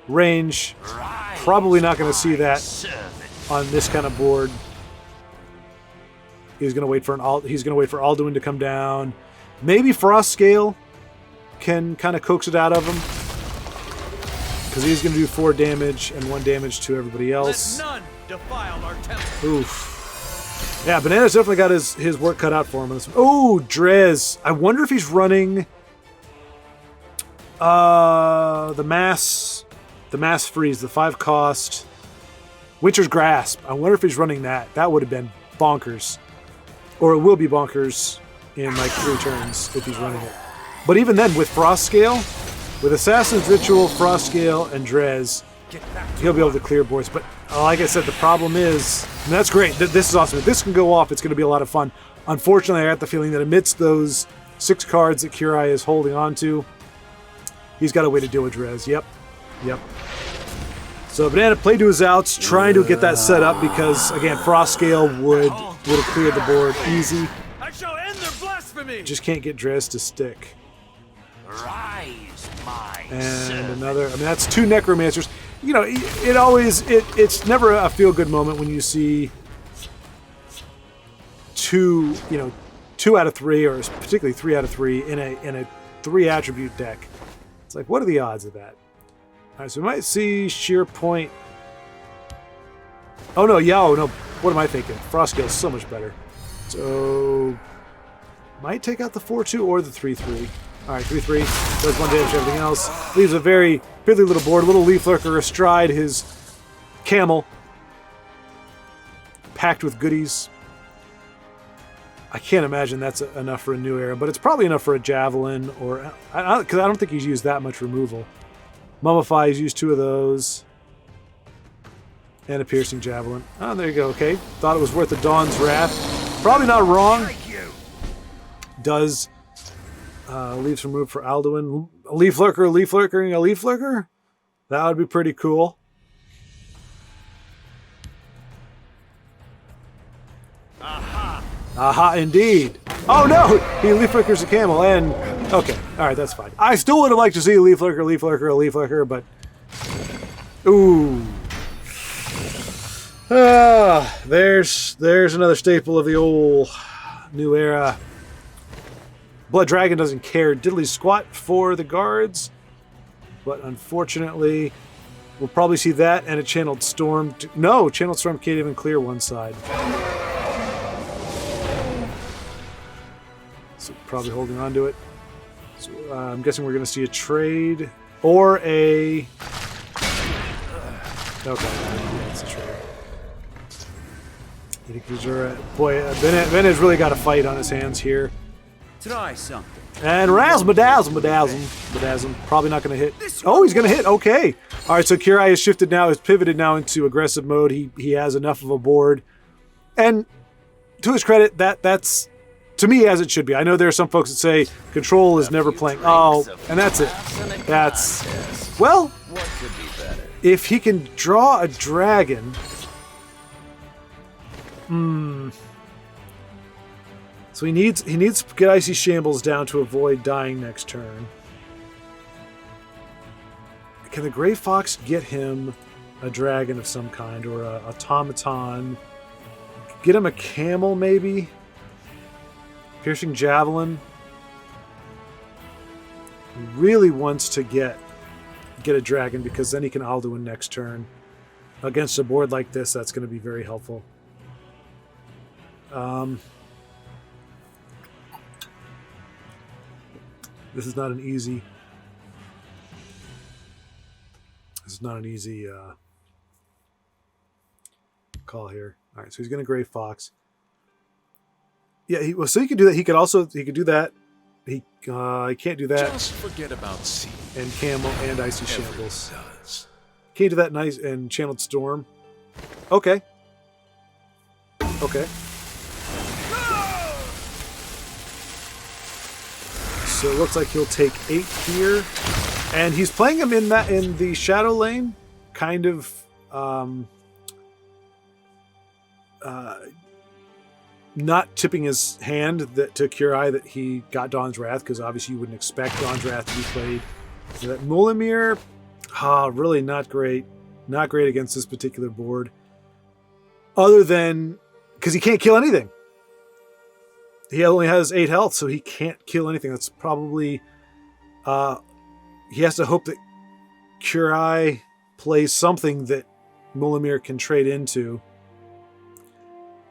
range. Probably not going to see that on this kind of board. He's going to wait for Alduin to come down. Maybe Frost Scale can kind of coax it out of him, because he's going to do 4 damage and 1 damage to everybody else. Let none defile our temple. Oof. Yeah, Banana's definitely got his work cut out for him on this one. Oh, Drez. I wonder if he's running the mass freeze, the 5-cost Winter's Grasp. I wonder if he's running that. That would have been bonkers. Or it will be bonkers in like 3 turns if he's running it. But even then, with Frost Scale, with Assassin's Ritual, Frost Scale, and Drez, he'll be able to clear boards. But like I said, the problem is, and that's great. This is awesome. If this can go off, it's going to be a lot of fun. Unfortunately, I got the feeling that amidst those 6 cards that Kirai is holding on to, he's got a way to deal with Drez. Yep. So Banana played to his outs, trying to get that set up because, again, Frost Scale would have cleared the board easy. I shall end their blasphemy. Just can't get Drez to stick. Rise, my And another, I mean, that's 2 Necromancers. You know, it's never a feel-good moment when you see 2 out of 3, or particularly 3 out of 3 in a 3-attribute deck. It's like, what are the odds of that? All right, so we might see Sheer Point. Oh no, no. What am I thinking? Frost Scale is so much better. So might take out the 4-2 or the 3-3. All right, 3-3 does 1 damage to everything else. Leaves a very fiddly little board. Little Leaf Lurker astride his camel, packed with goodies. I can't imagine that's enough for a New Era, but it's probably enough for a Javelin, or because I don't think he's used that much removal. Mummify, he's used 2 of those, and a Piercing Javelin. Oh, there you go. Okay, thought it was worth the Dawn's Wrath. Probably not wrong. Does leaves removed for Alduin. A Leaf Lurker, a Leaf Lurker, and a Leaf Lurker? That would be pretty cool. Aha, indeed. Oh no! He Leaf Lurkers a camel, and okay, alright, that's fine. I still would have liked to see a Leaf Lurker, a Leaf Lurker, a Leaf Lurker, but ooh. There's another staple of the old New Era. Blood Dragon doesn't care diddly squat for the guards, but unfortunately, we'll probably see that and a Channeled Storm. No, Channeled Storm can't even clear one side. So probably holding on to it. So I'm guessing we're going to see a trade or a. Okay, that's a trade. Boy, Ben has really got a fight on his hands here. Try something. And Bedazzle. Probably not going to hit. Oh, he's going to hit. Okay. All right, so Kirai has shifted now, has pivoted now into aggressive mode. He has enough of a board. And to his credit, that's, to me, as it should be. I know there are some folks that say control is never playing. Oh, and that's it. That's, well, if he can draw a dragon. So he needs to get Icy Shambles down to avoid dying next turn. Can the Gray Fox get him a dragon of some kind, or a automaton? Get him a camel, maybe? Piercing Javelin. He really wants to get a dragon, because then he can Alduin next turn. Against a board like this, that's going to be very helpful. This is not an easy. Call here. All right, so he's going to Gray Fox. Yeah, so he could do that. He could do that. He can't do that. Just forget about C. And Camel and Icy Shambles. Can't do that. Nice and Channeled Storm. Okay. Okay. So it looks like he'll take 8 here. And he's playing him in the shadow lane, kind of not tipping his hand to Kirai that he got Dawn's Wrath, because obviously you wouldn't expect Dawn's Wrath to be played. So that Mulamir, really not great. Not great against this particular board. Other than, because he can't kill anything. He only has 8 health, so he can't kill anything. That's probably, he has to hope that Kirai plays something that Mulamir can trade into.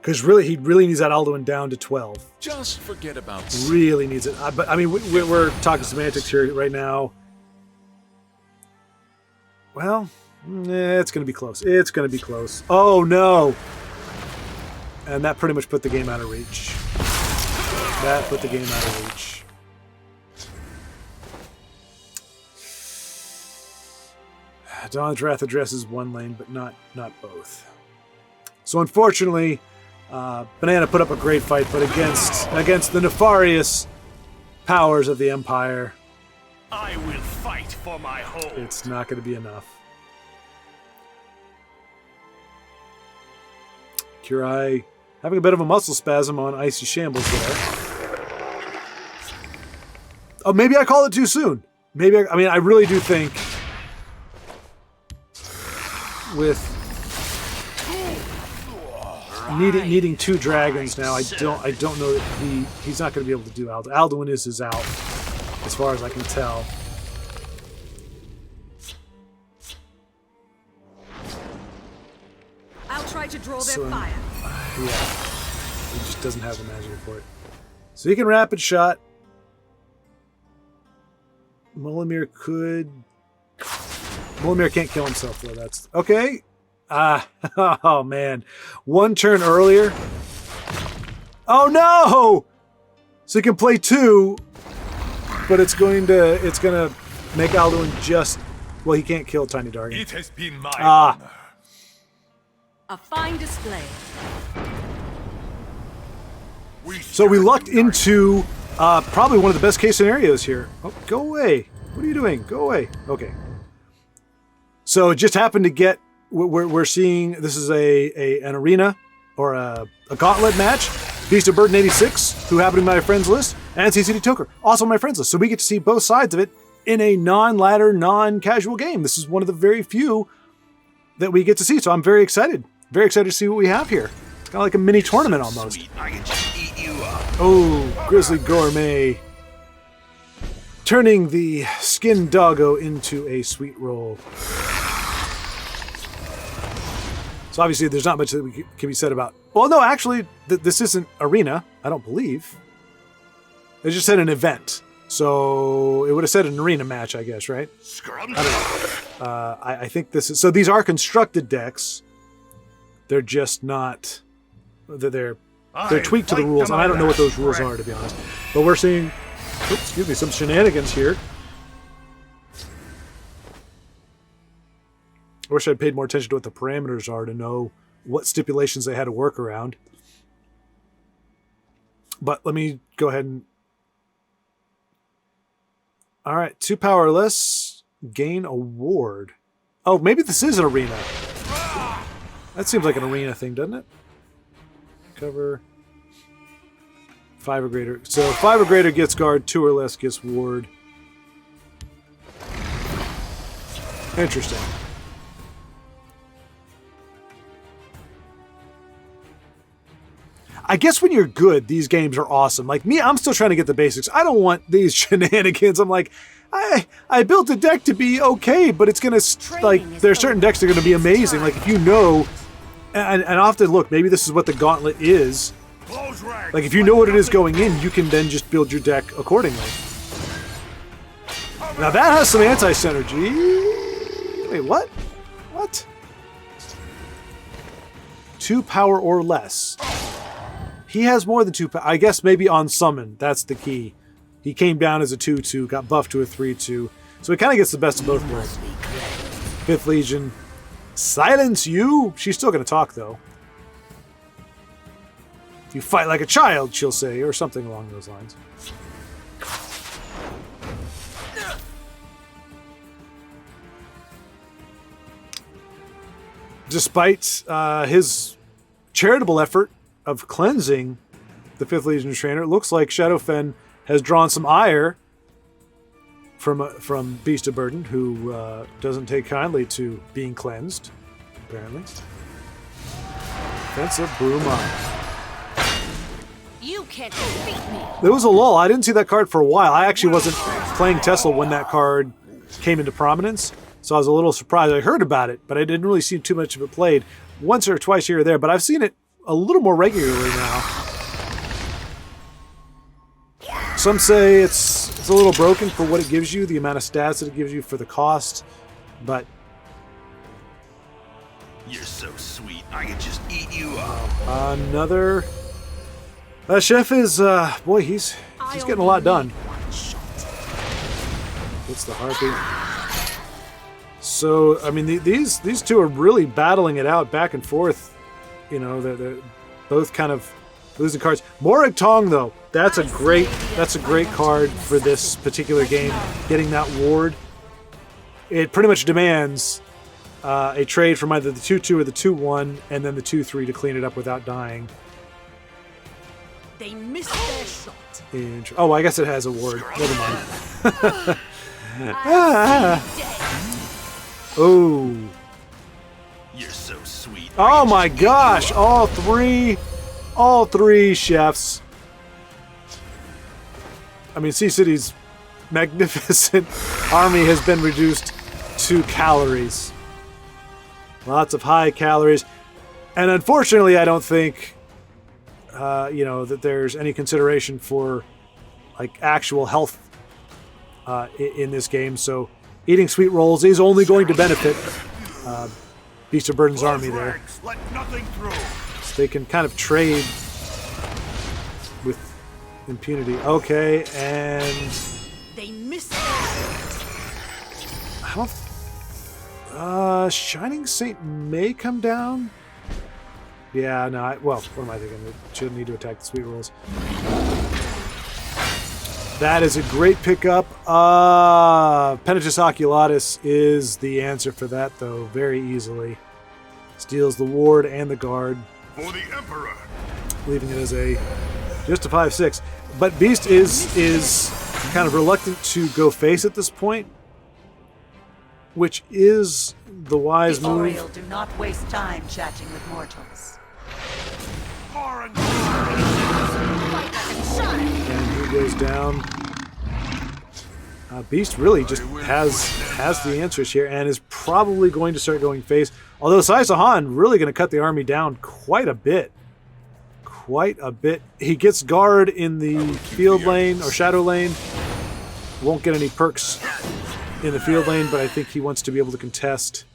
Because really, he really needs that Alduin down to 12. Just forget about Really needs it. But I mean, we're talking semantics here right now. Well, it's going to be close. It's going to be close. Oh, no. And that pretty much put the game out of reach. That put the game out of reach. Dawn's Wrath addresses one lane, but not both. So unfortunately, Banana put up a great fight, but against the nefarious powers of the Empire, I will fight for my home. It's not going to be enough. Kirai having a bit of a muscle spasm on Icy Shambles there. Oh, maybe I call it too soon. Maybe I really do think with needing 2 dragons now, I don't know that he's not going to be able to do Alduin. Alduin is his out, as far as I can tell. I'll try to draw their fire. Yeah, he just doesn't have the magic for it. So he can rapid shot. Mulamir can't kill himself though. That's okay. Oh man, 1 turn earlier. Oh no! So he can play 2, but it's gonna make Alduin just. Well, he can't kill Tiny Dargan. It has been my honor. A fine display. So we lucked into probably one of the best case scenarios here. Oh, go away. What are you doing? Go away. Okay. So it just happened to get, we're seeing, this is an arena or a gauntlet match. Beast of Burden 86, who happened to be my friends list, and CCD Toker, also on my friends list. So we get to see both sides of it in a non-ladder, non-casual game. This is one of the very few that we get to see. So I'm very excited. Very excited to see what we have here. It's kind of like a mini tournament almost. I can just eat you up. Oh, Grizzly Gourmet. Turning the Skin Doggo into a sweet roll. So obviously there's not much that can be said about... Well, no, actually, this isn't arena, I don't believe. It just said an event. So it would have said an arena match, I guess, right? I don't know. I think this is... So these are constructed decks. They're just not... They're tweaked to the rules, and I don't know what those rules are, to be honest. But we're seeing... Oops, excuse me, some shenanigans here. I wish I'd paid more attention to what the parameters are to know what stipulations they had to work around. But let me go ahead and... All right, 2 powerless, gain award. Oh, maybe this is an arena. That seems like an arena thing, doesn't it? Cover 5 or greater. So 5 or greater gets guard, 2 or less gets ward. Interesting. I guess when you're good, these games are awesome. Like me, I'm still trying to get the basics. I don't want these shenanigans. I'm like, I built a deck to be okay, but it's gonna like there's certain decks that are gonna be amazing. Like if you know, and often look, maybe this is what the gauntlet is. Like if you know what it is going in, you can then just build your deck accordingly. Now that has some anti-synergy. Wait, what? What? 2 power or less. He has more than 2 power. I guess maybe on summon. That's the key. He came down as a 2/2, got buffed to a 3/2. So he kind of gets the best of both worlds. 5th Legion. Silence you! She's still going to talk, though. You fight like a child, she'll say, or something along those lines. Despite his charitable effort of cleansing the 5th Legion trainer, it looks like Shadowfen has drawn some ire from Beast of Burden, who doesn't take kindly to being cleansed, apparently. Defensive Bruma. You can't defeat me. There was a lull. I didn't see that card for a while. I actually wasn't playing TESL when that card came into prominence, so I was a little surprised. I heard about it, but I didn't really see too much of it played. Once or twice here or there, but I've seen it a little more regularly now. Some say it's a little broken for what it gives you, the amount of stats that it gives you for the cost, but... You're so sweet, I could just eat you up. Another... Chef is, boy, he's getting a lot done. What's the Harpy? So, I mean, these two are really battling it out back and forth. You know, they're both kind of losing cards. Morag Tong, though, that's a great card for this particular game. Getting that ward, it pretty much demands a trade from either the 2/2 or the 2/1, and then the 2/3 to clean it up without dying. They missed their shot. Oh, I guess it has a ward. Never mind. Oh. You're so sweet. Oh my gosh! All three chefs. I mean, Sea City's magnificent army has been reduced to calories. Lots of high calories, and unfortunately, I don't think. You know, that there's any consideration for like actual health in this game. So eating sweet rolls is only going to benefit Beast of Burden's army there. Let nothing through. So they can kind of trade with impunity. Okay, and They missed. I don't. Shining Saint may come down. Yeah, no, well, what am I thinking? It shouldn't need to attack the sweet rolls. That is a great pickup. Penitus Oculatus is the answer for that, though, very easily. Steals the ward and the guard. For the Emperor. Leaving it as just a 5/6. But Beast is kind of reluctant to go face at this point, which is the wise The move. Oriole do not waste time chatting with mortals. And he goes down. Beast really just has the answers here and is probably going to start going face. Although Saisahan really going to cut the army down quite a bit. Quite a bit. He gets guard in the field lane or shadow lane. Won't get any perks in the field lane, but I think he wants to be able to contest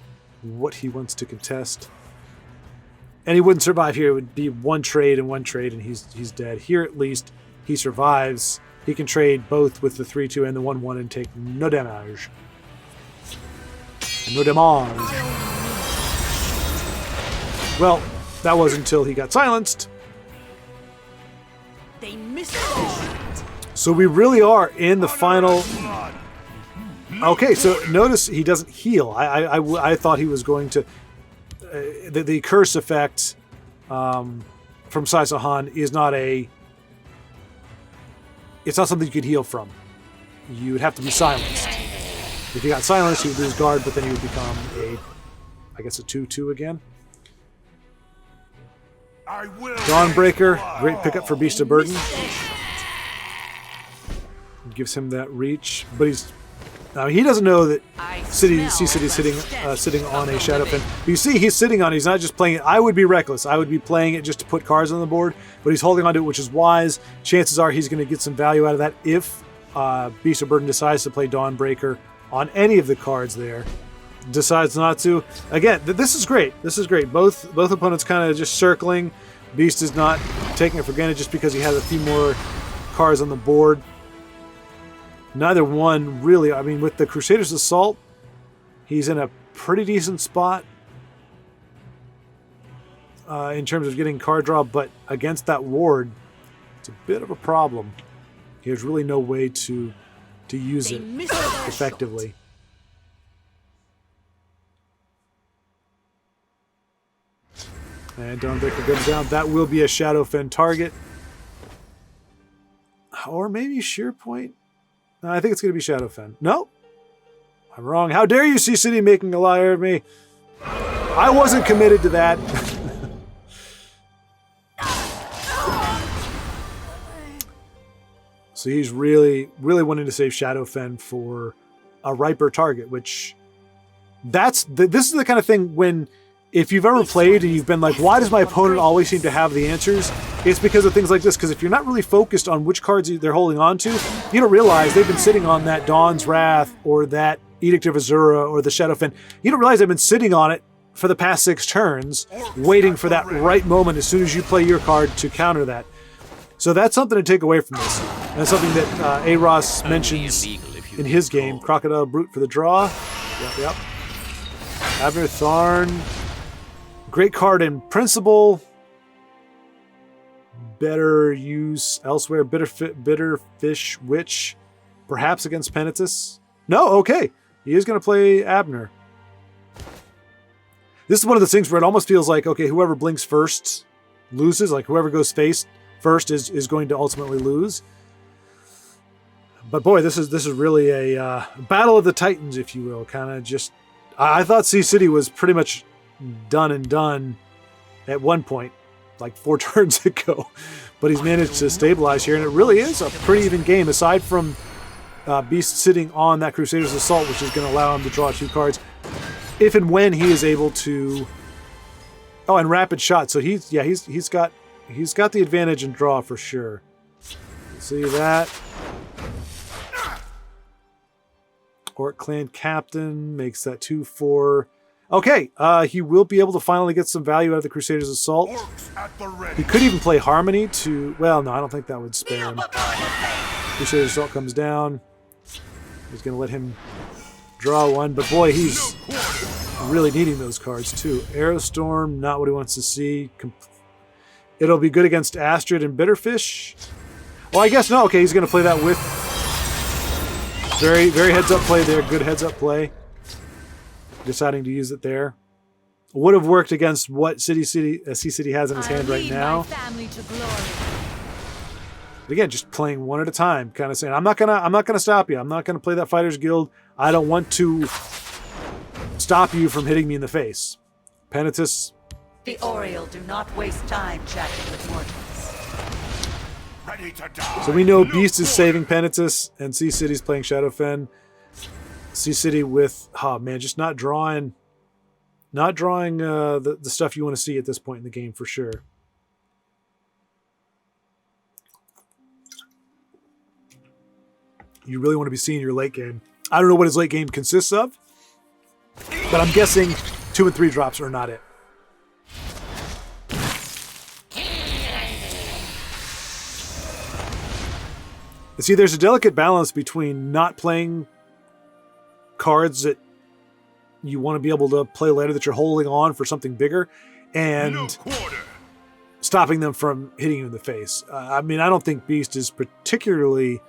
what he wants to contest. And he wouldn't survive here. It would be one trade, and he's dead. Here, at least, he survives. He can trade both with the 3/2 and the 1/1 and take no damage. No damage. Well, that was until he got silenced. They missed their shot. So we really are in the final... Okay, so notice he doesn't heal. I thought he was going to... The curse effect from Saisahan is not a... It's not something you could heal from. You would have to be silenced. If you got silenced, you would lose guard, but then you would become I guess a 2/2 again. Dawnbreaker, great pickup for Beast of Burden. Gives him that reach, but he doesn't know that Sea City's sitting on a Shadow Fen. You see, he's sitting on it. He's not just playing it. I would be reckless. I would be playing it just to put cards on the board, but he's holding on to it, which is wise. Chances are he's going to get some value out of that if Beast of Burden decides to play Dawnbreaker on any of the cards there. Decides not to. Again, this is great. This is great. Both opponents kind of just circling. Beast is not taking it for granted just because he has a few more cards on the board. Neither one really. I mean, with the Crusader's Assault, he's in a pretty decent spot. in terms of getting card draw, but against that ward, it's a bit of a problem. There's really no way to use it effectively. And Dawnbreaker goes down. That will be a Shadowfen target. Or maybe Shearpoint? No, I think it's going to be Shadowfen. No, I'm wrong. How dare you, C-City, making a liar of me? I wasn't committed to that. So he's really, really wanting to save Shadowfen for a riper target, which this is the kind of thing when, if you've ever played and you've been like, why does my opponent always seem to have the answers? It's because of things like this. Because if you're not really focused on which cards they're holding on to, you don't realize they've been sitting on that Dawn's Wrath or that Edict of Azura or the Shadowfen. You don't realize they've been sitting on it for the past 6 turns, waiting for that right moment as soon as you play your card to counter that. So that's something to take away from this. And that's something that A-Ross mentions in his game. Crocodile Brute for the draw. Yep. Abner Tharn. Great card in principle. Better use elsewhere. Bitter Fish Witch. Perhaps against Penitus. No, okay. He is going to play Abner. This is one of those things where it almost feels like, okay, whoever blinks first loses. Like whoever goes face first is going to ultimately lose. But boy, this is really a battle of the Titans, if you will. Kind of just, I thought C-City was pretty much done and done at one point, like 4 turns ago. But he's managed to stabilize here, and it really is a pretty even game, aside from Beast sitting on that Crusader's Assault, which is going to allow him to draw 2 cards. If and when he is able to... Oh, and Rapid Shot. So he's got the advantage in draw for sure. See that? Orc Clan Captain makes that 2/4. Okay, he will be able to finally get some value out of the Crusader's Assault. He could even play Harmony to... Well, no, I don't think that would spare him. Crusader's Assault comes down. He's going to let him draw 1. But boy, he's really needing those cards too. Aerostorm, not what he wants to see. It'll be good against Astrid and Bitterfish. Well, I guess no. Okay, he's going to play that with... Very, very heads-up play there. Good heads-up play. Deciding to use it there. Would have worked against what C-City has in his hand right now. But again, just playing one at a time, kind of saying, I'm not gonna stop you. I'm not gonna play that Fighters Guild. I don't want to stop you from hitting me in the face. Penitus. The Oriole do not waste time chatting with mortals. Ready to die. So we know Beast is saving Penitus, and C-City's playing Shadowfen. C-City with, oh man, just not drawing the stuff you want to see at this point in the game for sure. You really want to be seeing your late game. I don't know what his late game consists of, but I'm guessing 2 and 3 drops are not it. And see, there's a delicate balance between not playing cards that you want to be able to play later that you're holding on for something bigger and stopping them from hitting you in the face. I mean, I don't think Beast is particularly...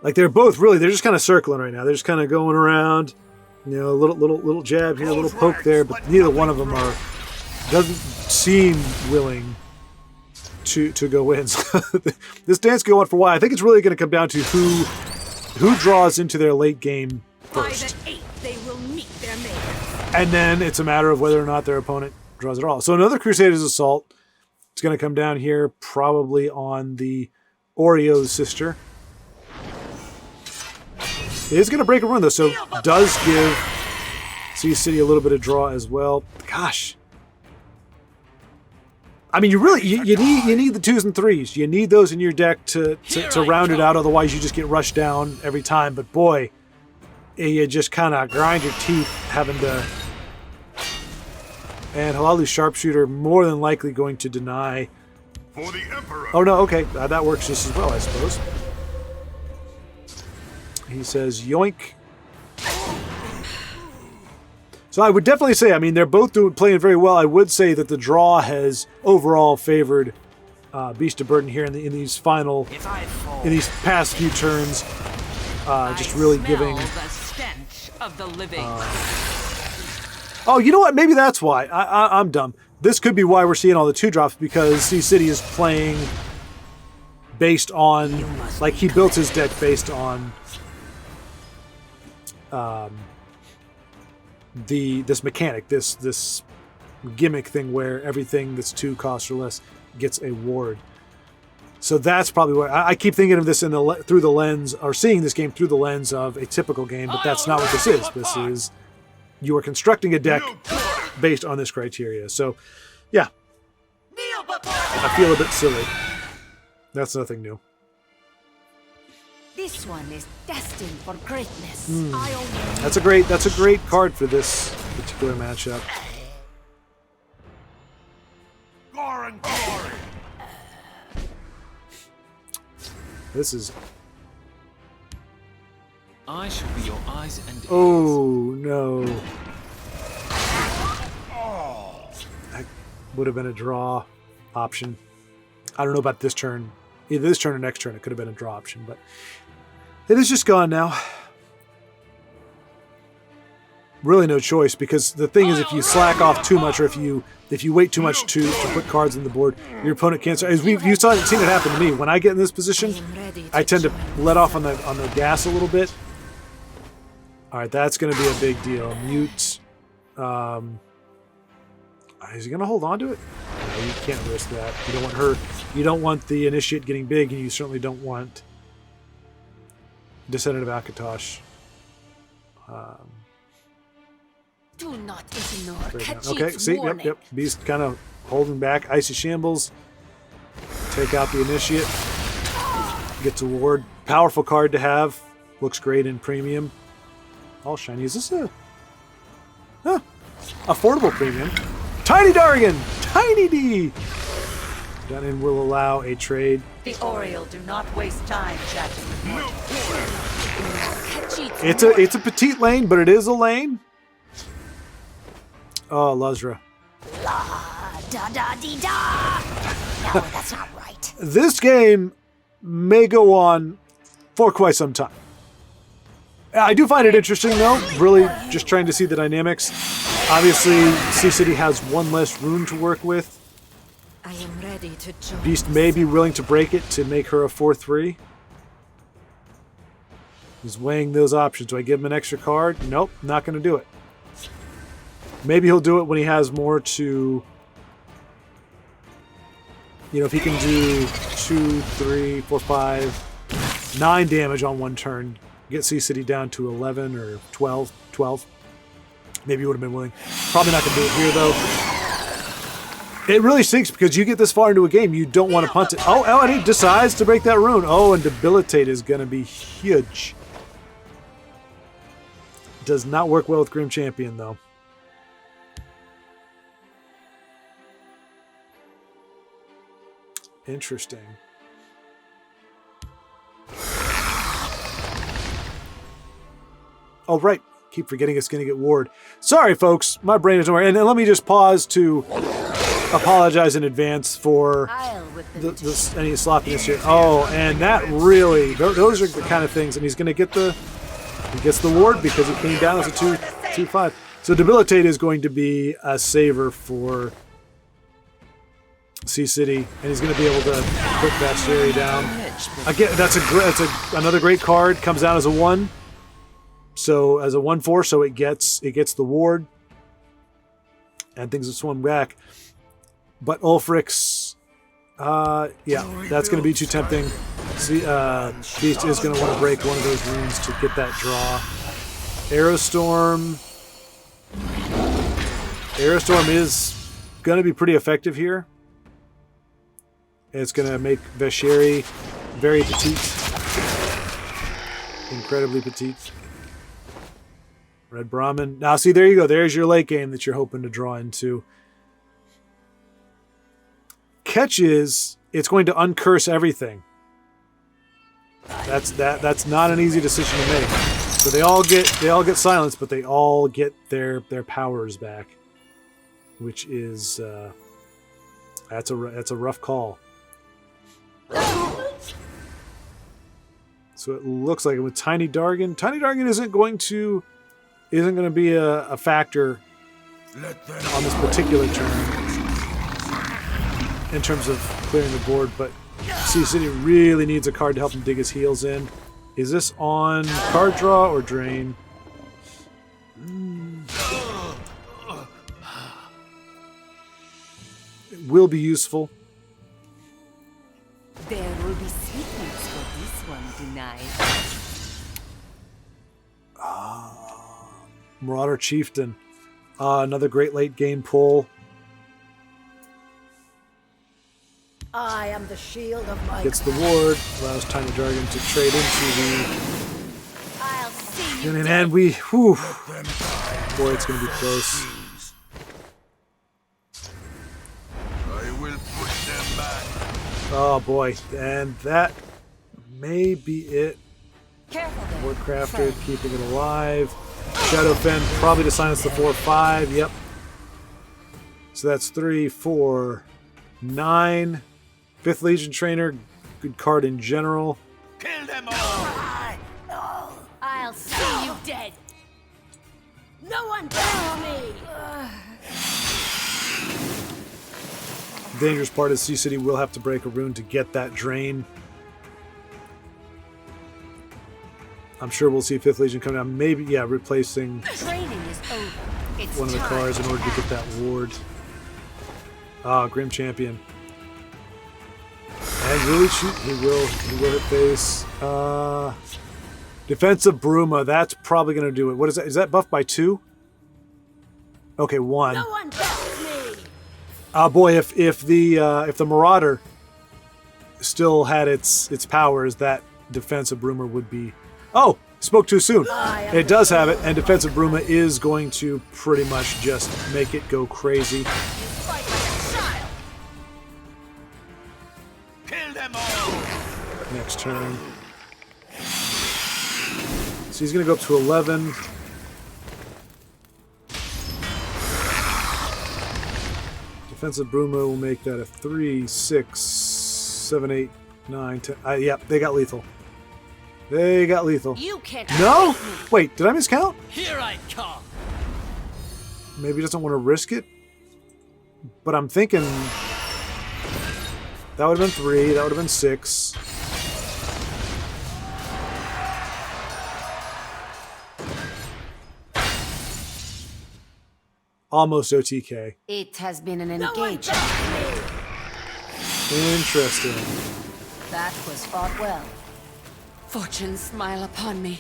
Like, they're both really, they're just kind of circling right now. They're just kind of going around, you know, a little jab here, a little poke there, but neither one of them doesn't seem willing to go in. So this dance could go on for a while. I think it's really going to come down to who draws into their late game first. And then it's a matter of whether or not their opponent draws at all. So another Crusader's Assault. It's going to come down here probably on the Oreo's sister. It is going to break a run though, so does give C-City a little bit of draw as well. Gosh. I mean, you need the 2s and 3s. You need those in your deck to round it out. Otherwise, you just get rushed down every time. But boy, you just kind of grind your teeth having to. And Halalu's Sharpshooter more than likely going to deny. For the Emperor. Oh no, okay, that works just as well, I suppose. So So I would definitely say, I mean, they're both playing very well. I would say that the draw has overall favored Beast of Burden here in these past few turns. Just really giving. The stench of the living. Oh, you know what? Maybe that's why. I'm dumb. This could be why we're seeing all the 2-drops, because C-City is playing based on, like, he built his deck based on this mechanic, this gimmick thing where everything that's 2 costs or less gets a ward. So that's probably what I keep thinking of this through the lens, or seeing this game through the lens of a typical game, but that's not what this is. This is, you are constructing a deck based on this criteria. So, yeah, I feel a bit silly. That's nothing new. This one is destined for greatness. That's a great card for this particular matchup. Goran glory. This is. I shall be your eyes and ears. Oh no! That would have been a draw option. I don't know about this turn. Either this turn or next turn, it could have been a draw option, but it is just gone now. Really no choice, because the thing is, if you slack off too much, or if you wait too much to put cards on the board, your opponent can't. As you've seen it happen to me. When I get in this position, I tend to let off on the gas a little bit. All right, that's going to be a big deal. Mute. Is he going to hold on to it? No, you can't risk that. You don't want her. You don't want the initiate getting big, and you certainly don't want Descendant of Akatosh. Do not ignore Khajiit's Okay, see, warning. yep. Beast kind of holding back. Icy Shambles. Take out the initiate. Gets a ward. Powerful card to have. Looks great in premium. All shiny. Is this a affordable premium? Tiny Dargan! Tiny D! Done will allow a trade. The Oriole do not waste time chatting with me. Khajiit's It's a petite lane, but it is a lane. Oh, Luzra. La-da-da-dee-da! No, that's not right. This game may go on for quite some time. I do find it interesting, though. Really just trying to see the dynamics. Obviously, C-City has one less rune to work with. I am ready to join. Beast may be willing to break it to make her a 4/3. He's weighing those options. Do I give him an extra card? Nope, not going to do it. Maybe he'll do it when he has more to... You know, if he can do 2, 3, 4, 5, 9 damage on one turn, get C-City down to 11 or 12. Maybe he would have been willing. Probably not going to do it here, though. It really stinks because you get this far into a game, you don't want to punt it. Oh, and he decides to break that rune. Oh, and Debilitate is going to be huge. Does not work well with Grim Champion, though. Interesting. Oh, right. Keep forgetting it's going to get ward. Sorry, folks. My brain is nowhere. And let me just pause to apologize in advance for any sloppiness here. Oh, and that really... Those are the kind of things. And he's going to get the... He gets the ward because he came down as a 2/5. So Debilitate is going to be a saver for C-City, and he's going to be able to put Vasheri down. Again, that's another great card. Comes down as a 1. So as a 1/4, so it gets the ward, and things will swim back. But Ulfric's, yeah, that's going to be too tempting. See, Beast is going to want to break one of those runes to get that draw. Aerostorm is going to be pretty effective here. It's going to make Vasheri very petite. Incredibly petite. Red Brahmin. Now, see, there you go. There's your late game that you're hoping to draw into. Catch is, it's going to uncurse everything. That's not an easy decision to make. So they all get silenced, but they all get their powers back, which is that's a rough call. So it looks like with Tiny Dargan isn't going to be a factor on this particular turn in terms of clearing the board, but Sea City really needs a card to help him dig his heels in. Is this on card draw or drain? It will be useful. There will be sweetness for this one tonight. Marauder Chieftain. Another great late game pull. I am the shield of my... Gets the ward. Allows Tiny Dragon to trade into the... I'll see you And we... Whew. Boy, it's going to be close. I will push them back. Oh, boy. And that may be it. Careful there. Wardcrafter keeping it alive. Shadowfen probably to silence the 4/5. Yep. So that's 3, 4, 9. 5th Legion Trainer. Good card in general. Kill them all! I'll see you dead. No one touch me. The dangerous part is Sea City will have to break a rune to get that drain. I'm sure we'll see 5th Legion come down. Maybe, yeah, replacing Training is over. It's one of the cards in order to get that ward. Grim Champion. And really shoot, he will hit face. Defensive Bruma, that's probably going to do it. What is that? Is that buffed by 2? Okay, 1. No one touches me. Boy, if the Marauder still had its powers, that Defensive Bruma would be... Oh, spoke too soon. It does have it, and Defensive Bruma is going to pretty much just make it go crazy. Fight like a child. Kill them all! Next turn. So he's going to go up to 11. Defensive Bruma will make that a 3, 6, 7, 8, 9, 10. Yep, they got lethal. They got lethal. You can't. No? Wait, did I miscount? Here I come. Maybe he doesn't want to risk it. But I'm thinking that would have been 3. That would have been 6. Almost OTK. It has been an engagement. Interesting. That was fought well. Fortune smile upon me.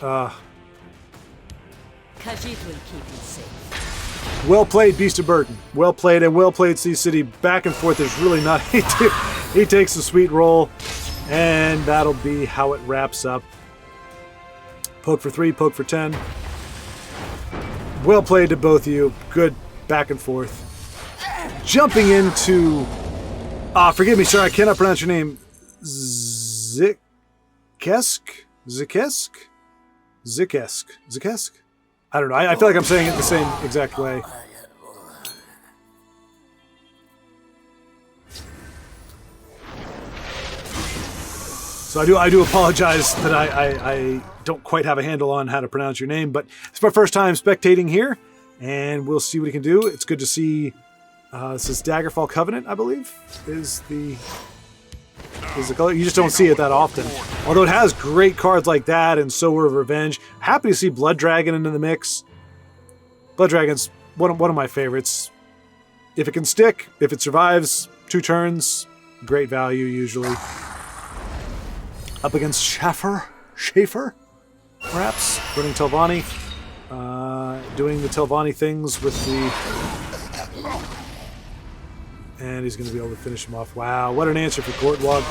Khajiit will keep you safe. Well played, Beast of Burden. Well played, and well played, Sea City. Back and forth. There's really not... He takes a sweet roll, and that'll be how it wraps up. Poke for 3, poke for 10. Well played to both of you. Good back and forth. Jumping into... forgive me, sir. I cannot pronounce your name. Zikesk? I don't know. I feel like I'm saying it the same exact way. So I do apologize that I don't quite have a handle on how to pronounce your name, but it's my first time spectating here, and we'll see what he can do. It's good to see. This is Daggerfall Covenant, I believe, is the color. You just don't see it that often. Although it has great cards like that and Sower of Revenge. Happy to see Blood Dragon into the mix. Blood Dragon's one of my favorites. If it can stick, if it survives 2 turns, great value usually. Up against Shaffer, perhaps, running Telvanni. Doing the Telvanni things with the... And he's going to be able to finish him off. Wow, what an answer for Gortwog.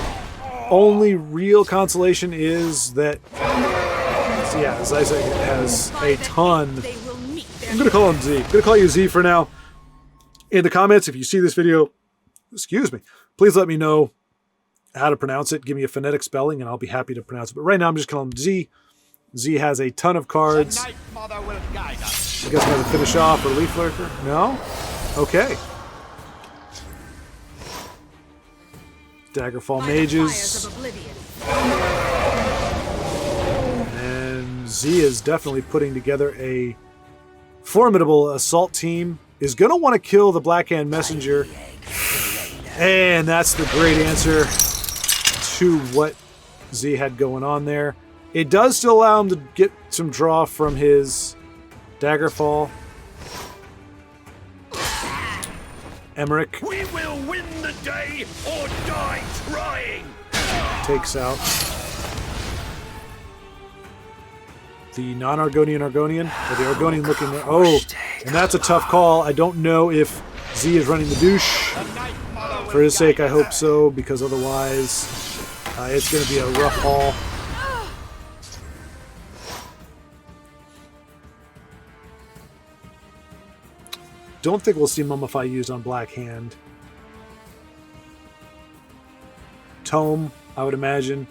Only real consolation is that, yeah, as Isaac has a ton. I'm going to call him Z. I'm going to call you Z for now. In the comments, if you see this video, excuse me, please let me know how to pronounce it. Give me a phonetic spelling, and I'll be happy to pronounce it. But right now, I'm just calling him Z. Z has a ton of cards. Night Mother will guide us. You guys want to finish off or Leaf Lurker? No? Okay. Daggerfall Mages. And Z is definitely putting together a formidable assault team. Is going to want to kill the Blackhand Messenger. And that's the great answer to what Z had going on there. It does still allow him to get some draw from his Daggerfall. Emmerich We will win the day or die trying. takes out the non-Argonian Argonian, or the Argonian looking. Oh, and that's a tough call. I don't know if Z is running the douche. For his sake, I hope so, because otherwise it's going to be a rough haul. Don't think we'll see Mummify used on Black Hand. Tome, I would imagine.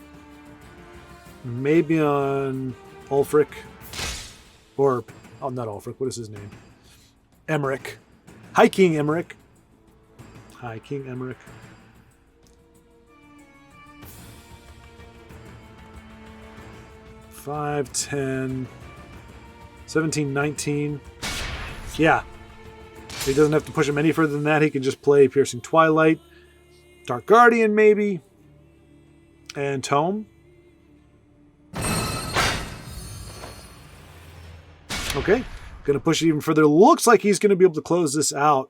Maybe on Ulfric. Or, oh, not Ulfric, what is his name? Emmerich. High King Emmerich. High King Emmerich. Five, 10, 17, 19. Yeah. He doesn't have to push him any further than that. He can just play Piercing Twilight, Dark Guardian maybe, and Tome. Okay, going to push it even further. Looks like he's going to be able to close this out.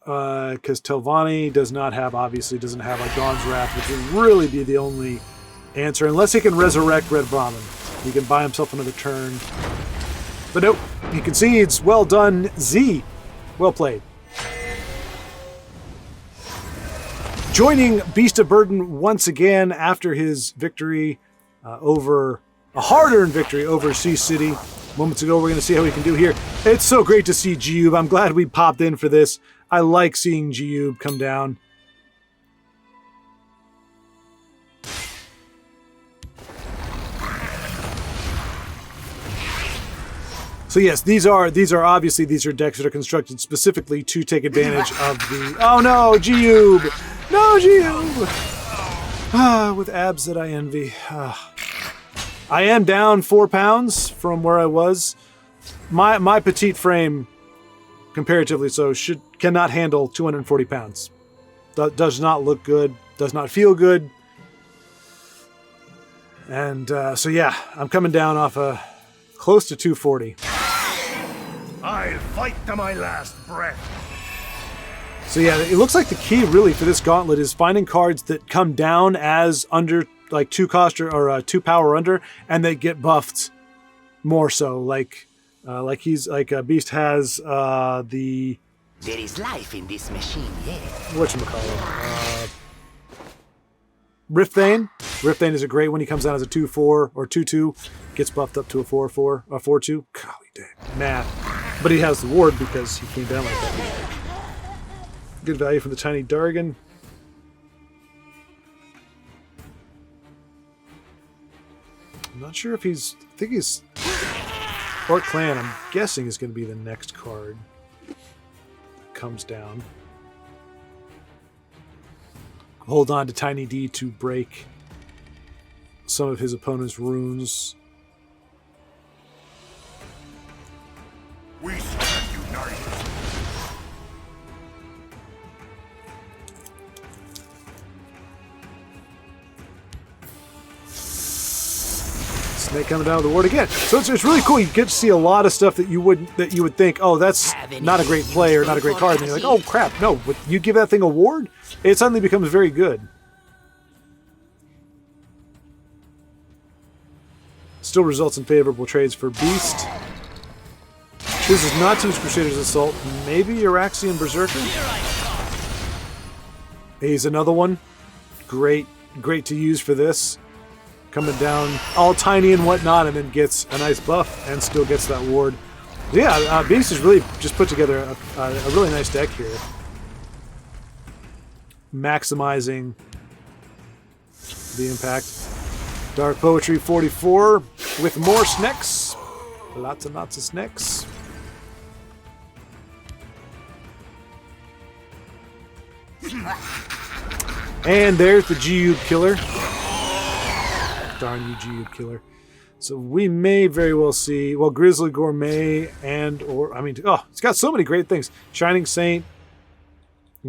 Because Telvanni obviously doesn't have a Dawn's Wrath, which would really be the only answer. Unless he can resurrect Red Brahmin. He can buy himself another turn. But nope, he concedes. Well done, Z. Well played. Joining Beast of Burden once again after his victory over a hard-earned victory over Sea City. Moments ago, we're going to see how we can do here. It's so great to see Giube. I'm glad we popped in for this. I like seeing Giube come down. So yes, these are obviously decks that are constructed specifically to take advantage of the. Oh no, Giube! No, Giube! Ah, with abs that I envy. Ah. I am down 4 pounds from where I was. My petite frame, comparatively so, cannot handle 240 pounds. Does not look good. Does not feel good. And so yeah, I'm coming down off close to 240. I'll fight to my last breath. So yeah, it looks like the key really for this gauntlet is finding cards that come down as under like 2 cost or 2 power under, and they get buffed more so. Like Beast has the. There is life in this machine, yeah. Whatchamacallit? Riftthane. Riftthane is a great one. He comes down as a 2-4 or 2-2, gets buffed up to a 4-4, a 4-2. Golly dang, math. But he has the ward because he came down like that. Good value from the Tiny Dargan. I'm not sure if he's. I think he's. Orc Clan, I'm guessing, is going to be the next card that comes down. Hold on to Tiny D to break some of his opponent's runes. We stand united. Snake coming down with the ward again. So it's really cool. You get to see a lot of stuff that you would think, oh, that's not a great play or not a great card. And you're like, oh crap, no. But you give that thing a ward, it suddenly becomes very good. Still results in favorable trades for Beast. Chooses not to use Crusader's Assault. Maybe Raxson Berserker. He's another one. Great to use for this. Coming down all tiny and whatnot, and then gets a nice buff and still gets that ward. Yeah, Beast has really just put together a really nice deck here. Maximizing the impact. Dark Poetry 44 with more snacks. Lots and lots of snacks. And there's the GU killer. Darn you, GU killer. So we may very well see, well, Grizzly Gourmet it's got so many great things. Shining Saint,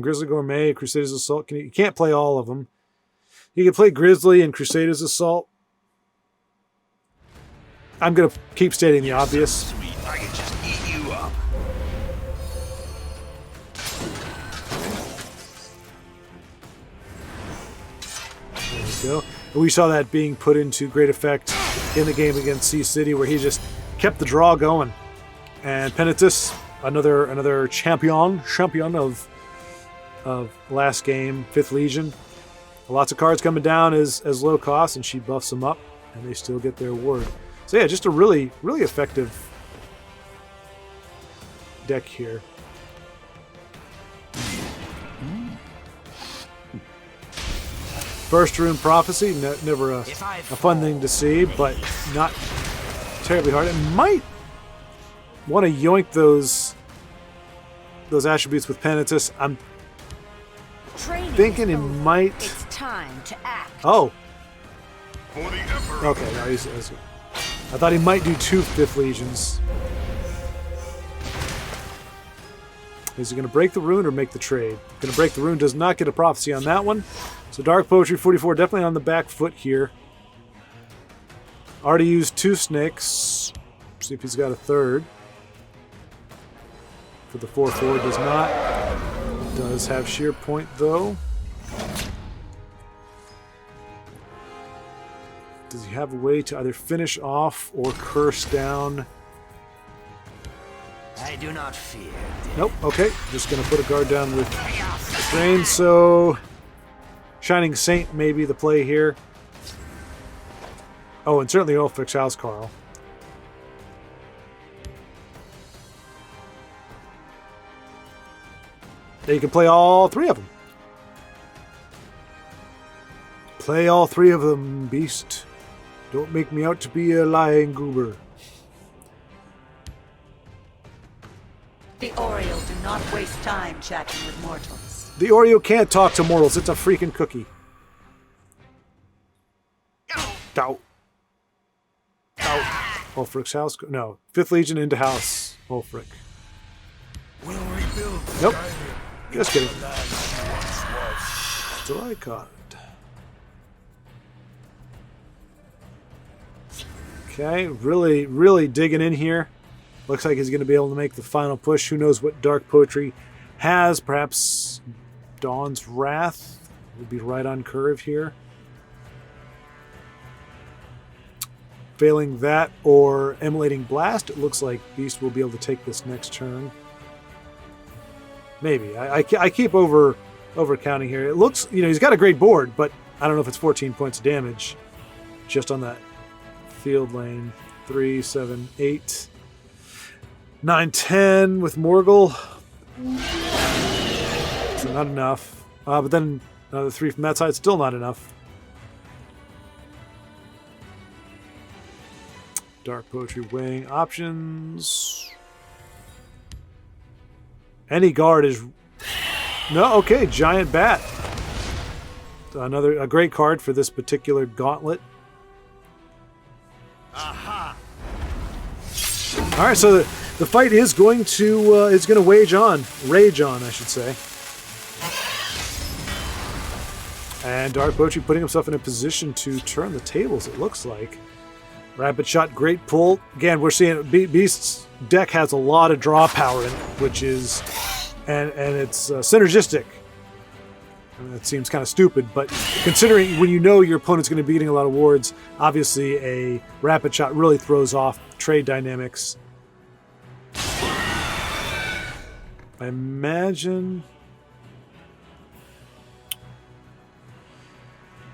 Grizzly Gourmet, Crusaders Assault. You can't play all of them. You can play Grizzly and Crusaders Assault. I'm going to keep stating the obvious. Sweet, I can just eat you up. There we go. And we saw that being put into great effect in the game against Sea City, where he just kept the draw going. And Penitus, another champion of last game, 5th Legion. Lots of cards coming down as low cost, and she buffs them up, and they still get their award. So yeah, just a really, really effective deck here. First Rune Prophecy, never a fun thing to see, but not terribly hard. It might want to yoink those attributes with Penitus. I'm thinking it might. It's time to act. Oh. For the Emperor. Okay, no, I thought he might do 2 5th Legions. Is he going to break the rune or make the trade? Going to break the rune, does not get a prophecy on that one. So Dark Poetry 44 definitely on the back foot here. Already used 2 snakes. See if he's got a third. For the 4/4 does not. Does have sheer point though. Does he have a way to either finish off or curse down? I do not fear. Nope. Okay. Just going to put a guard down with Drain. So Shining Saint may be the play here. Oh, and certainly Ulfric's House Carl. You can play all 3 of them. Play all 3 of them, beast. Don't make me out to be a lying goober. The Oriole do not waste time chatting with mortals. The Oreo can't talk to mortals. It's a freaking cookie. Ow. Ow. Ulfric's house. No. 5th Legion into house. Ulfric. We'll rebuild. Nope. Just kidding. July card. Okay. Really, really digging in here. Looks like he's going to be able to make the final push. Who knows what Dark Poetry has? Perhaps Dawn's Wrath will be right on curve here. Failing that or Emulating Blast, it looks like Beast will be able to take this next turn. Maybe. I keep over counting here. It looks, he's got a great board, but I don't know if it's 14 points of damage just on that field lane. 3, 7, 8, 9, 10 with Morgul. So not enough. But then another 3 from that side, still not enough. Dark Poetry weighing options. Any guard is... No, okay, Giant Bat. A great card for this particular gauntlet. Aha! All right, so the fight is going to rage on, I should say. And Dark Poetry putting himself in a position to turn the tables, it looks like. Rapid Shot, great pull. Again, we're seeing Beast's deck has a lot of draw power in it, which is, and it's synergistic. I mean, that seems kind of stupid, but considering when you know your opponent's going to be getting a lot of wards, obviously a Rapid Shot really throws off trade dynamics. I imagine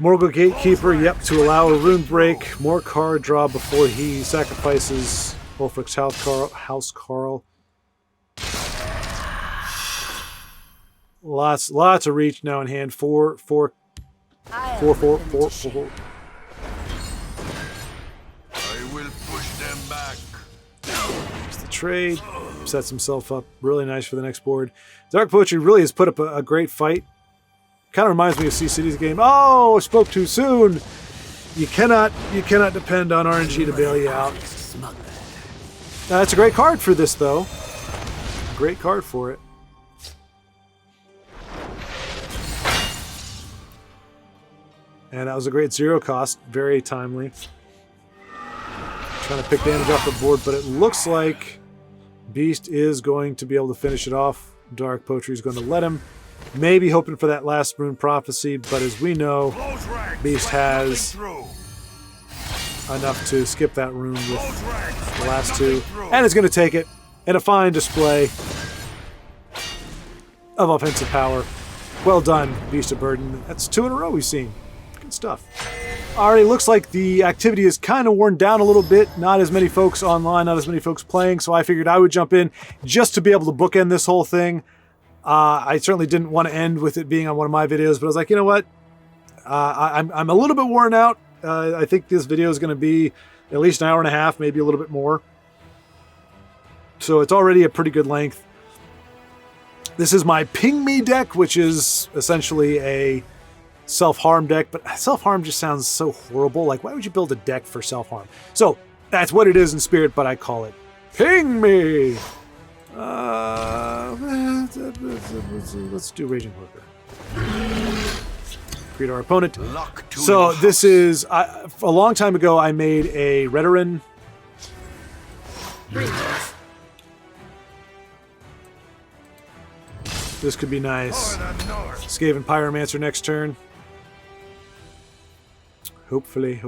Morgul Gatekeeper, yep, to allow a rune break, more card draw before he sacrifices Ulfric's House Carl. Lots of reach now in hand. 4. trade. Sets himself up really nice for the next board. Dark Poetry really has put up a great fight. Kind of reminds me of C-City's game. Oh, I spoke too soon. You cannot depend on RNG to bail you out. That's a great card for this, though. Great card for it. And that was a great 0 cost. Very timely. Trying to pick damage off the board, but it looks like Beast is going to be able to finish it off. Dark Poetry is going to let him. Maybe hoping for that last Rune Prophecy, but as we know, Beast has enough to skip that rune with the last 2. And is going to take it in a fine display of offensive power. Well done, Beast of Burden. That's 2 in a row we've seen. Good stuff. Already looks like the activity is kind of worn down a little bit. Not as many folks online, not as many folks playing, so I figured I would jump in just to be able to bookend this whole thing. I certainly didn't want to end with it being on one of my videos, but I was like, you know what? I'm a little bit worn out. I think this video is going to be at least an hour and a half, maybe a little bit more. So it's already a pretty good length. This is my Ping Me deck, which is essentially a self-harm deck, but self-harm just sounds so horrible. Like, why would you build a deck for self-harm? So that's what it is in spirit, but I call it Ping Me. Let's do Raging Worker. Create our opponent. So this is, a long time ago, I made a Redoran. This could be nice. Skaven Pyromancer next turn. Hopefully.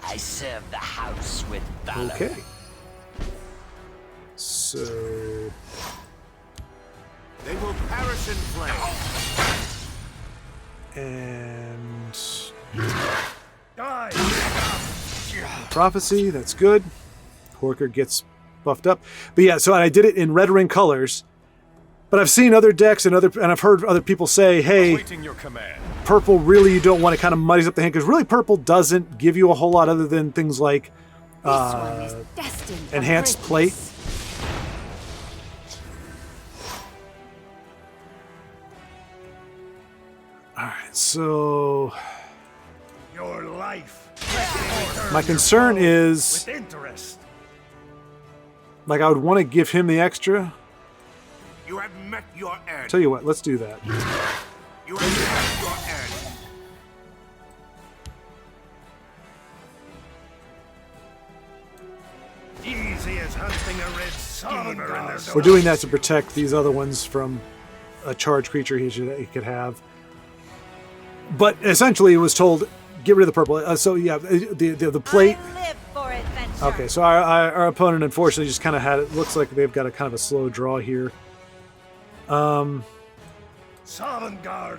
I serve the house with Valo. Okay. So They will perish in flame. And Die. Prophecy, that's good. Horker gets buffed up. But yeah, so I did it in red ring colors. But I've seen other decks and I've heard other people say, hey, Awaiting your command. purple really you don't want to kind of muddies up the hand, because really purple doesn't give you a whole lot other than things like enhanced plate. Alright, so Your life. my concern is, With interest. like, I would want to give him the extra. You have met your end. Tell you what, let's do that. You have met your end. Easy as hunting a red skeever in the We're doing that to protect these other ones from a charged creature he could have. But essentially, it was told, get rid of the purple. So yeah, the plate. I live for adventure. Okay, so our opponent unfortunately just kind of had it. Looks like they've got a kind of a slow draw here. Sovngarde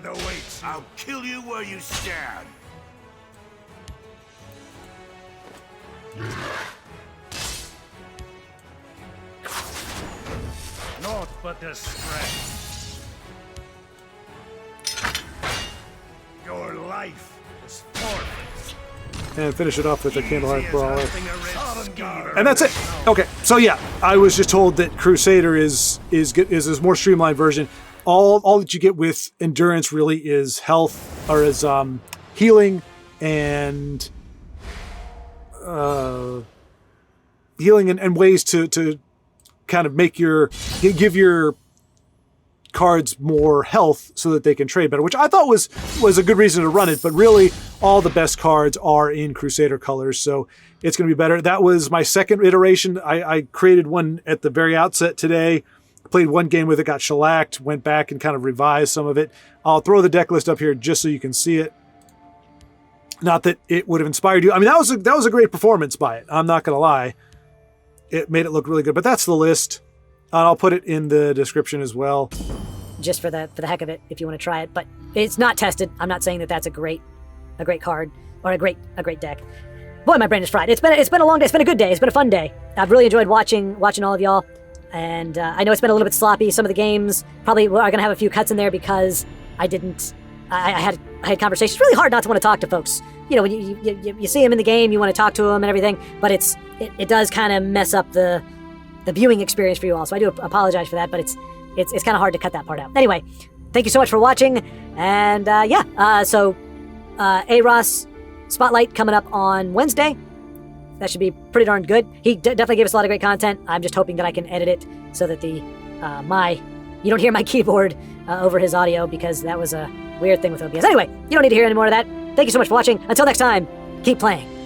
awaits. I'll kill you where you stand. Naught but distress. Your life is forfeit. And finish it off with a Candleheart Easy as Brawler. hunting a red skeever And that's it. Okay, so yeah, I was just told that Crusader is a more streamlined version. All that you get with Endurance really is health, or is healing and ways to kind of give your cards more health so that they can trade better, which I thought was a good reason to run it, but really all the best cards are in Crusader colors, so it's going to be better. That was my second iteration. I created one at the very outset today, played one game with it, got shellacked, went back and kind of revised some of it. I'll throw the deck list up here just so you can see it. Not that it would have inspired you. I mean, that was a great performance by it. I'm not going to lie. It made it look really good, but that's the list. And I'll put it in the description as well. Just for the heck of it, if you want to try it. But it's not tested. I'm not saying that that's a great card or a great deck. Boy, my brain is fried. It's been a long day. It's been a good day. It's been a fun day. I've really enjoyed watching all of y'all. And I know it's been a little bit sloppy. Some of the games probably are going to have a few cuts in there because I had conversations. It's really hard not to want to talk to folks you know, when you see him in the game, you want to talk to him and everything, but it does kind of mess up the viewing experience for you all. So I do apologize for that, but it's kind of hard to cut that part out. Anyway, thank you so much for watching, and so A-Ross Spotlight coming up on Wednesday. That should be pretty darn good. He definitely gave us a lot of great content. I'm just hoping that I can edit it so that you don't hear my keyboard over his audio, because that was a weird thing with OBS. Anyway, you don't need to hear any more of that. Thank you so much for watching. Until next time, keep playing.